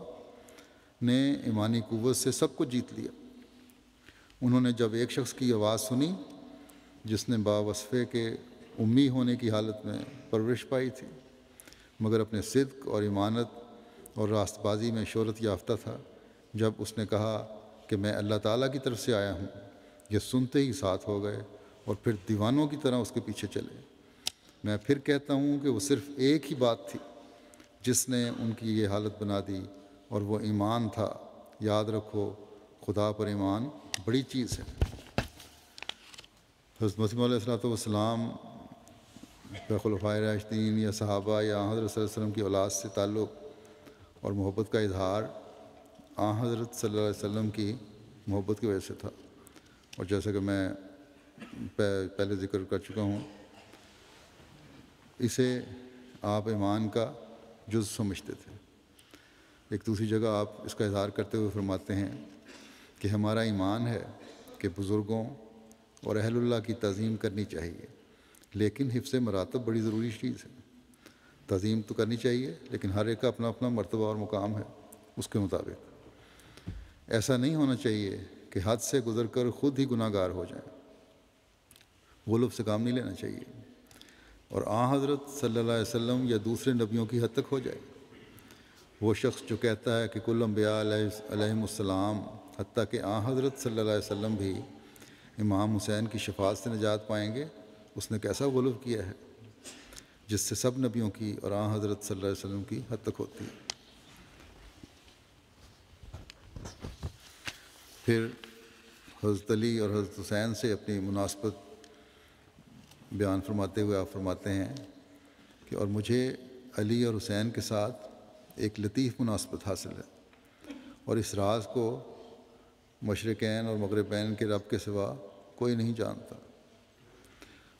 نے ایمانی قوت سے سب کچھ جیت لیا۔ انہوں نے جب ایک شخص کی آواز سنی جس نے باوصفے کے امی ہونے کی حالت میں پرورش پائی تھی، مگر اپنے صدق اور ایمانت اور راست بازی میں شہرت یافتہ تھا، جب اس نے کہا کہ میں اللہ تعالیٰ کی طرف سے آیا ہوں، یہ سنتے ہی ساتھ ہو گئے اور پھر دیوانوں کی طرح اس کے پیچھے چلے۔ میں پھر کہتا ہوں کہ وہ صرف ایک ہی بات تھی جس نے ان کی یہ حالت بنا دی، اور وہ ایمان تھا۔ یاد رکھو، خدا پر ایمان بڑی چیز ہے۔ حضرت مسیح علیہ والسلام کا خلفائے راشدین یا صحابہ یا حضرت صلی اللہ علیہ وسلم کی اولاد سے تعلق اور محبت کا اظہار حضرت صلی اللہ علیہ وسلم کی محبت کی وجہ سے تھا، اور جیسا کہ میں پہلے ذکر کر چکا ہوں، اسے آپ ایمان کا جز سمجھتے تھے۔ ایک دوسری جگہ آپ اس کا اظہار کرتے ہوئے فرماتے ہیں کہ ہمارا ایمان ہے کہ بزرگوں اور اہل اللہ کی تعظیم کرنی چاہیے، لیکن حفظ مراتب بڑی ضروری چیز ہے۔ تعظیم تو کرنی چاہیے، لیکن ہر ایک کا اپنا اپنا مرتبہ اور مقام ہے، اس کے مطابق۔ ایسا نہیں ہونا چاہیے کہ حد سے گزر کر خود ہی گناہ گار ہو جائیں، غلب سے کام نہیں لینا چاہیے، اور حضرت صلی اللہ علیہ وسلم یا دوسرے نبیوں کی حد تک ہو جائے۔ وہ شخص جو کہتا ہے کہ کل انبیاء علیہم السلام، حتیٰ کہ حضرت صلی اللہ علیہ وسلم بھی امام حسین کی شفاعت سے نجات پائیں گے، اس نے کیسا غلب کیا ہے جس سے سب نبیوں کی اور حضرت صلی اللہ علیہ وسلم کی حد تک ہوتی ہے۔ پھر حضرت علی اور حضرت حسین سے اپنی مناسبت بیان فرماتے ہوئے آپ فرماتے ہیں کہ اور مجھے علی اور حسین کے ساتھ ایک لطیف مناسبت حاصل ہے، اور اس راز کو مشرقین اور مغربین کے رب کے سوا کوئی نہیں جانتا،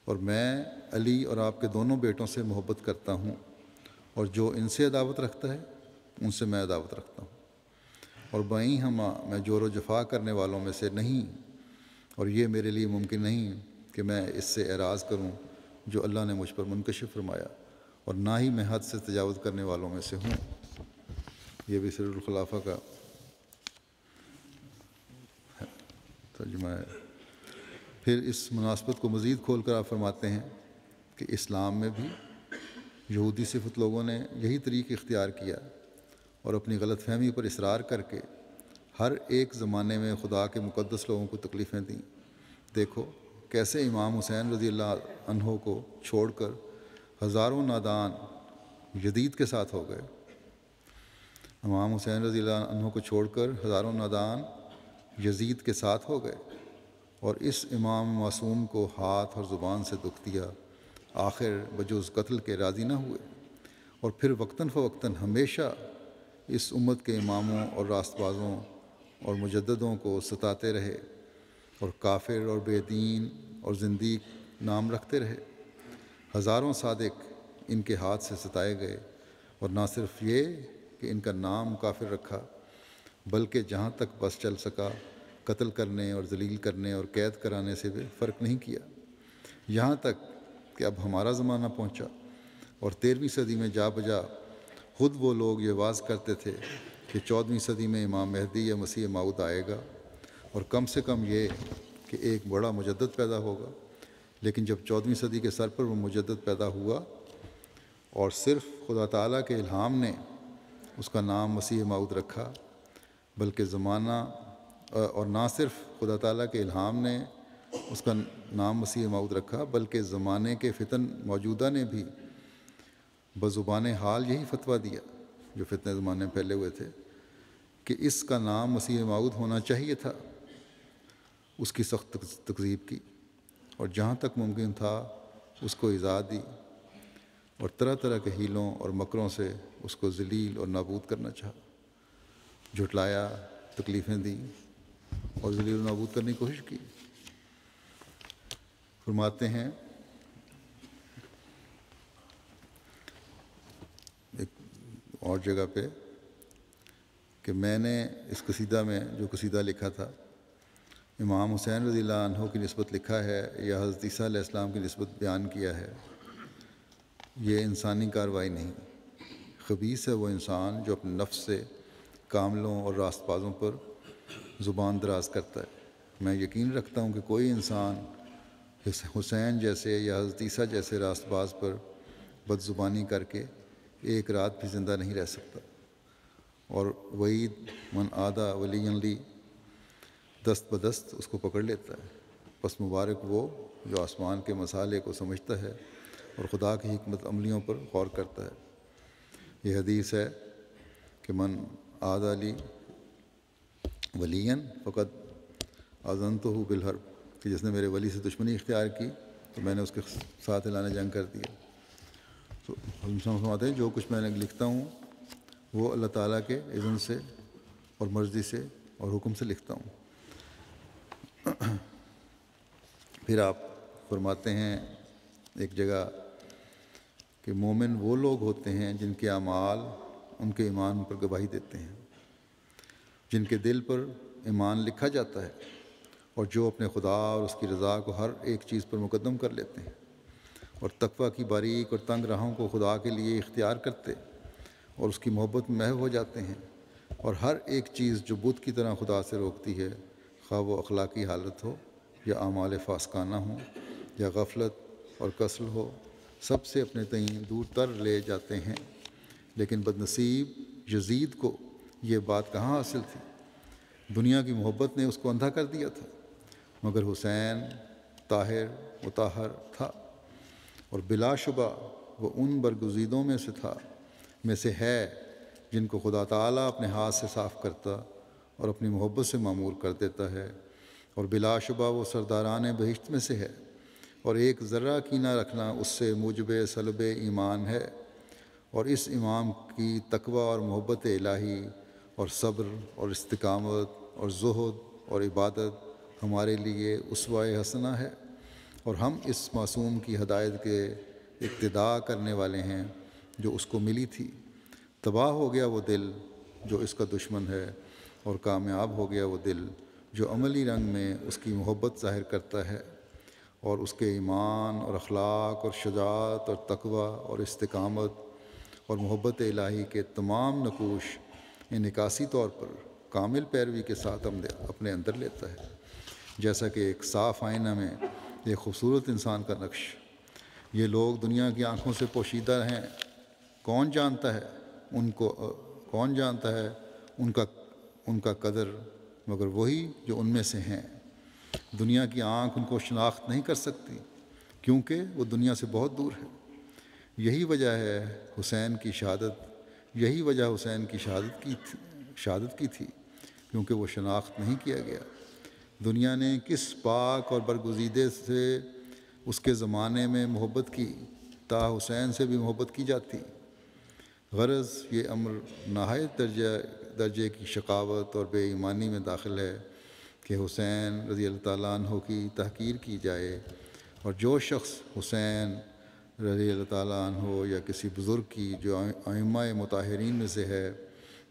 اور میں علی اور آپ کے دونوں بیٹوں سے محبت کرتا ہوں، اور جو ان سے عداوت رکھتا ہے ان سے میں عداوت رکھتا ہوں، اور بائیں ہمہ میں جور و جفا کرنے والوں میں سے نہیں، اور یہ میرے لیے ممکن نہیں کہ میں اس سے اعراض کروں جو اللہ نے مجھ پر منکشف فرمایا، اور نہ ہی میں حد سے تجاوز کرنے والوں میں سے ہوں۔ یہ بھی سر الخلافہ کا ترجمہ ہے۔ پھر اس مناسبت کو مزید کھول کر آپ فرماتے ہیں کہ اسلام میں بھی یہودی صفت لوگوں نے یہی طریق اختیار کیا، اور اپنی غلط فہمی پر اصرار کر کے ہر ایک زمانے میں خدا کے مقدس لوگوں کو تکلیفیں دیں۔ دیکھو کیسے امام حسین رضی اللہ عنہ کو چھوڑ کر ہزاروں نادان یزید کے ساتھ ہو گئے۔ امام حسین رضی اللہ عنہ کو چھوڑ کر ہزاروں نادان یزید کے ساتھ ہو گئے، اور اس امام معصوم کو ہاتھ اور زبان سے دکھ دیا، آخر بجز قتل کے راضی نہ ہوئے، اور پھر وقتاً فوقتاً ہمیشہ اس امت کے اماموں اور راست بازوں اور مجددوں کو ستاتے رہے اور کافر اور بے دین اور زندیق نام رکھتے رہے۔ ہزاروں صادق ان کے ہاتھ سے ستائے گئے، اور نہ صرف یہ کہ ان کا نام کافر رکھا، بلکہ جہاں تک بس چل سکا قتل کرنے اور ذلیل کرنے اور قید کرانے سے بھی فرق نہیں کیا، یہاں تک کہ اب ہمارا زمانہ پہنچا اور 13ویں صدی میں جا بجا خود وہ لوگ یہ واز کرتے تھے کہ 14ویں صدی میں امام مہدی یا مسیح موعود آئے گا، اور کم سے کم یہ کہ ایک بڑا مجدد پیدا ہوگا۔ لیکن جب 14ویں صدی کے سر پر وہ مجدد پیدا ہوا اور صرف خدا تعالیٰ کے الہام نے اس کا نام مسیح موعود رکھا، بلکہ اور نہ صرف خدا تعالیٰ کے الہام نے اس کا نام مسیح موعود رکھا، بلکہ زمانے کے فتن موجودہ نے بھی بزبان حال یہی فتویٰ دیا، جو فتنے زمانے میں پھیلے ہوئے تھے، کہ اس کا نام مسیح موعود ہونا چاہیے تھا۔ اس کی سخت تکذیب کی اور جہاں تک ممکن تھا اس کو ایذا دی، اور طرح طرح کے ہیلوں اور مکروں سے اس کو ذلیل اور نابود کرنا چاہا، جھٹلایا، تکلیفیں دیں اور ذلیل و نابود کرنے کی کوشش کی۔ فرماتے ہیں ایک اور جگہ پہ کہ میں نے اس قصیدہ میں جو قصیدہ لکھا تھا امام حسین رضی اللہ عنہ کی نسبت لکھا ہے یا حضرت عیسیٰ علیہ السلام کی نسبت بیان کیا ہے، یہ انسانی کارروائی نہیں۔ خبیث ہے وہ انسان جو اپنے نفس سے کاملوں اور راست بازوں پر زبان دراز کرتا ہے۔ میں یقین رکھتا ہوں کہ کوئی انسان حسین جیسے یا حضرت عیسیٰ جیسے راست باز پر بد زبانی کر کے ایک رات بھی زندہ نہیں رہ سکتا، اور وعید من عادی ولی لی دست بدست اس کو پکڑ لیتا ہے۔ پس مبارک وہ جو آسمان کے مصالح کو سمجھتا ہے اور خدا کی حکمت عملیوں پر غور کرتا ہے۔ یہ حدیث ہے کہ من عادی لی ولین فقد اذنتہ بالحرب، کہ جس نے میرے ولی سے دشمنی اختیار کی تو میں نے اس کے ساتھ اعلان جنگ کر دیا۔ تو ہم فرماتے ہیں جو کچھ میں نے لکھتا ہوں وہ اللہ تعالیٰ کے اذن سے اور مرضی سے اور حکم سے لکھتا ہوں۔ پھر آپ فرماتے ہیں ایک جگہ کہ مومن وہ لوگ ہوتے ہیں جن کے اعمال ان کے ایمان پر گواہی دیتے ہیں، جن کے دل پر ایمان لکھا جاتا ہے، اور جو اپنے خدا اور اس کی رضا کو ہر ایک چیز پر مقدم کر لیتے ہیں، اور تقویٰ کی باریک اور تنگ راہوں کو خدا کے لیے اختیار کرتے اور اس کی محبت میں محو ہو جاتے ہیں، اور ہر ایک چیز جو بت کی طرح خدا سے روکتی ہے، خواہ وہ اخلاقی حالت ہو یا اعمال فاسقانہ ہوں یا غفلت اور کسل ہو، سب سے اپنے تئیں دور تر لے جاتے ہیں۔ لیکن بدنصیب یزید کو یہ بات کہاں حاصل تھی؟ دنیا کی محبت نے اس کو اندھا کر دیا تھا، مگر حسین طاہر مطہر تھا، اور بلا شبہ وہ ان برگزیدوں میں سے ہے جن کو خدا تعالیٰ اپنے ہاتھ سے صاف کرتا اور اپنی محبت سے معمور کر دیتا ہے، اور بلا شبہ وہ سرداران بہشت میں سے ہے، اور ایک ذرہ کینہ رکھنا اس سے موجب سلب ایمان ہے۔ اور اس امام کی تقویٰ اور محبت الہی اور صبر اور استقامت اور زہد اور عبادت ہمارے لیے اسوہ حسنہ ہے، اور ہم اس معصوم کی ہدایت کے اقتداء کرنے والے ہیں جو اس کو ملی تھی۔ تباہ ہو گیا وہ دل جو اس کا دشمن ہے، اور کامیاب ہو گیا وہ دل جو عملی رنگ میں اس کی محبت ظاہر کرتا ہے، اور اس کے ایمان اور اخلاق اور شجاعت اور تقویٰ اور استقامت اور محبت الہی کے تمام نقوش انعکاسی طور پر کامل پیروی کے ساتھ اپنے اندر لیتا ہے، جیسا کہ ایک صاف آئینہ میں ایک خوبصورت انسان کا نقش۔ یہ لوگ دنیا کی آنکھوں سے پوشیدہ ہیں، کون جانتا ہے ان کا قدر مگر وہی جو ان میں سے ہیں۔ دنیا کی آنکھ ان کو شناخت نہیں کر سکتی کیونکہ وہ دنیا سے بہت دور ہے۔ یہی وجہ حسین کی شہادت کی تھی کیونکہ وہ شناخت نہیں کیا گیا۔ دنیا نے کس پاک اور برگزیدے سے اس کے زمانے میں محبت کی، تا حسین سے بھی محبت کی جاتی۔ غرض یہ امر نہایت درجہ درجے کی شقاوت اور بے ایمانی میں داخل ہے کہ حسین رضی اللہ تعالیٰ عنہ کی تحقیر کی جائے، اور جو شخص حسین رضی اللہ تعالیٰ عنہ یا کسی بزرگ کی جو ائمہ مطہرین میں سے ہے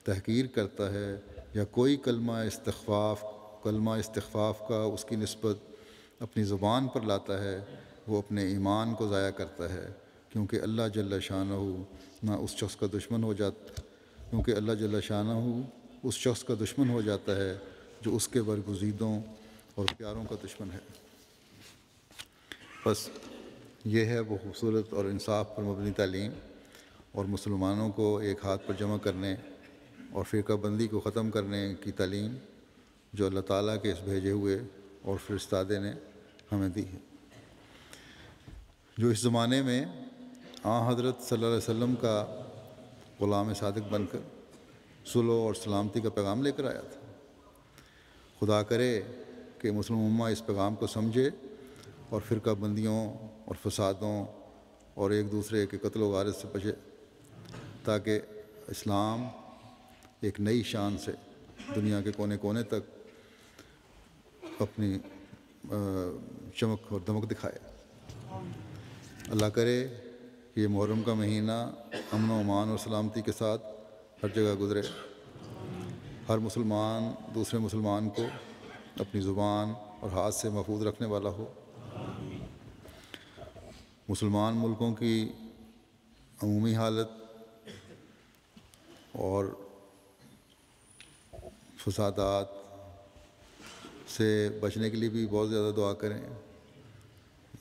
تحقیر کرتا ہے، یا کوئی کلمہ استخفاف کا اس کی نسبت اپنی زبان پر لاتا ہے، وہ اپنے ایمان کو ضائع کرتا ہے، کیونکہ اللہ جل شانہ نہ اس شخص کا دشمن ہو جاتا کیونکہ اللہ جل شانہ اس شخص کا دشمن ہو جاتا ہے جو اس کے برگزیدوں اور پیاروں کا دشمن ہے۔ بس یہ ہے وہ خوبصورت اور انصاف پر مبنی تعلیم، اور مسلمانوں کو ایک ہاتھ پر جمع کرنے اور فرقہ بندی کو ختم کرنے کی تعلیم جو اللہ تعالیٰ کے اس بھیجے ہوئے اور فرستادے نے ہمیں دی ہے، جو اس زمانے میں حضرت صلی اللہ علیہ وسلم کا غلام صادق بن کر صلح اور سلامتی کا پیغام لے کر آیا تھا۔ خدا کرے کہ مسلم امہ اس پیغام کو سمجھے اور فرقہ بندیوں اور فسادوں اور ایک دوسرے کے قتل و غارت سے بچے، تاکہ اسلام ایک نئی شان سے دنیا کے کونے کونے تک اپنی چمک اور دمک دکھائے۔ اللہ کرے کہ یہ محرم کا مہینہ امن و امان اور سلامتی کے ساتھ ہر جگہ گزرے، ہر مسلمان دوسرے مسلمان کو اپنی زبان اور ہاتھ سے محفوظ رکھنے والا ہو۔ مسلمان ملکوں کی عمومی حالت اور فسادات سے بچنے کے لیے بھی بہت زیادہ دعا کریں۔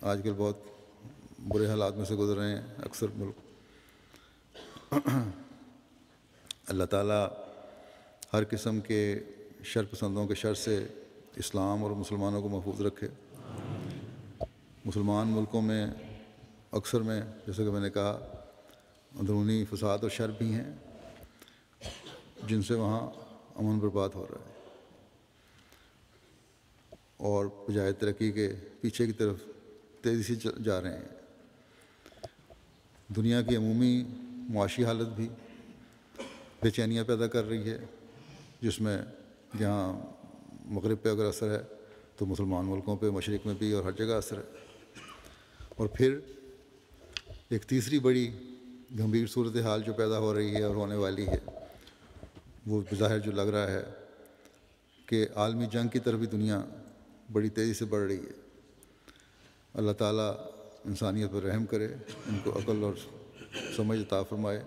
آج کل بہت برے حالات میں سے گزر رہے ہیں اکثر ملک۔ اللہ تعالیٰ ہر قسم کے شر پسندوں کے شر سے اسلام اور مسلمانوں کو محفوظ رکھے۔ مسلمان ملکوں میں اکثر میں جیسا کہ میں نے کہا اندرونی فساد اور شر بھی ہیں جن سے وہاں امن برباد ہو رہا ہے، اور بجائے ترقی کے پیچھے کی طرف تیزی سے جا رہے ہیں۔ دنیا کی عمومی معاشی حالت بھی بے چینیاں پیدا کر رہی ہے، جس میں جہاں مغرب پہ اگر اثر ہے تو مسلمان ملکوں پہ مشرق میں بھی اور ہر جگہ اثر ہے۔ اور پھر ایک تیسری بڑی گمبھیر صورتحال جو پیدا ہو رہی ہے اور ہونے والی ہے، وہ بظاہر جو لگ رہا ہے کہ عالمی جنگ کی طرف بھی دنیا بڑی تیزی سے بڑھ رہی ہے۔ اللہ تعالیٰ انسانیت پر رحم کرے، ان کو عقل اور سمجھ عطا فرمائے۔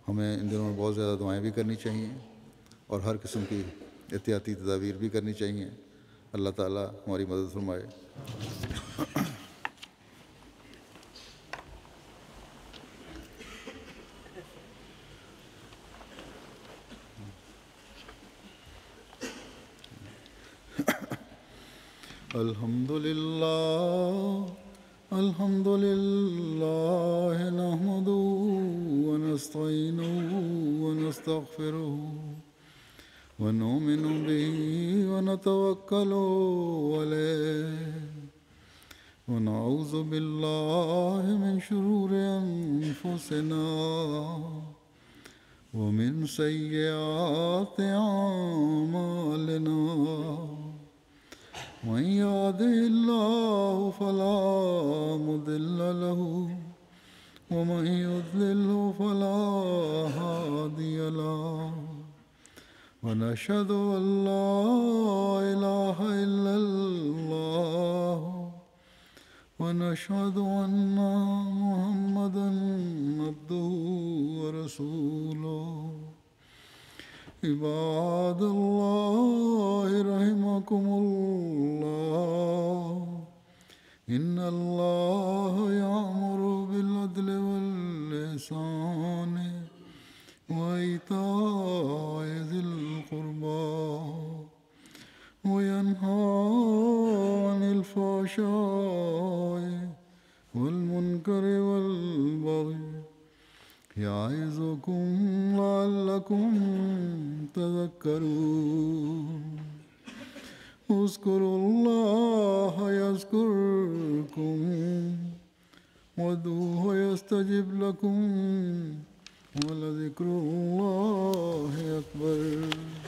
ہمیں ان دنوں میں بہت زیادہ دعائیں بھی کرنی چاہیے اور ہر قسم کی احتیاطی تدابیر بھی کرنی چاہیے۔ اللہ تعالیٰ ہماری مدد فرمائے۔ الحمد للہ نحمده ونستعینه ونستغفره ونؤمن به ونتوکل علیہ ونعوذ باللہ من شرور انفسنا ومن سیئات اعمالنا من يهده الله فلا مضل له ومن يضلل فلا هادي له ونشهد أن لا إله إلا الله ونشهد أن محمدا عبده ورسوله عباد الله رحمكم الله إن الله يأمر بالعدل والإحسان وإيتاء ذي القربى وينهى عن الفحشاء والمنكر والبغي يعظكم لعلكم تذكرون اذكروا الله يذكركم وادعوه يستجب لكم ولذكر الله أكبر.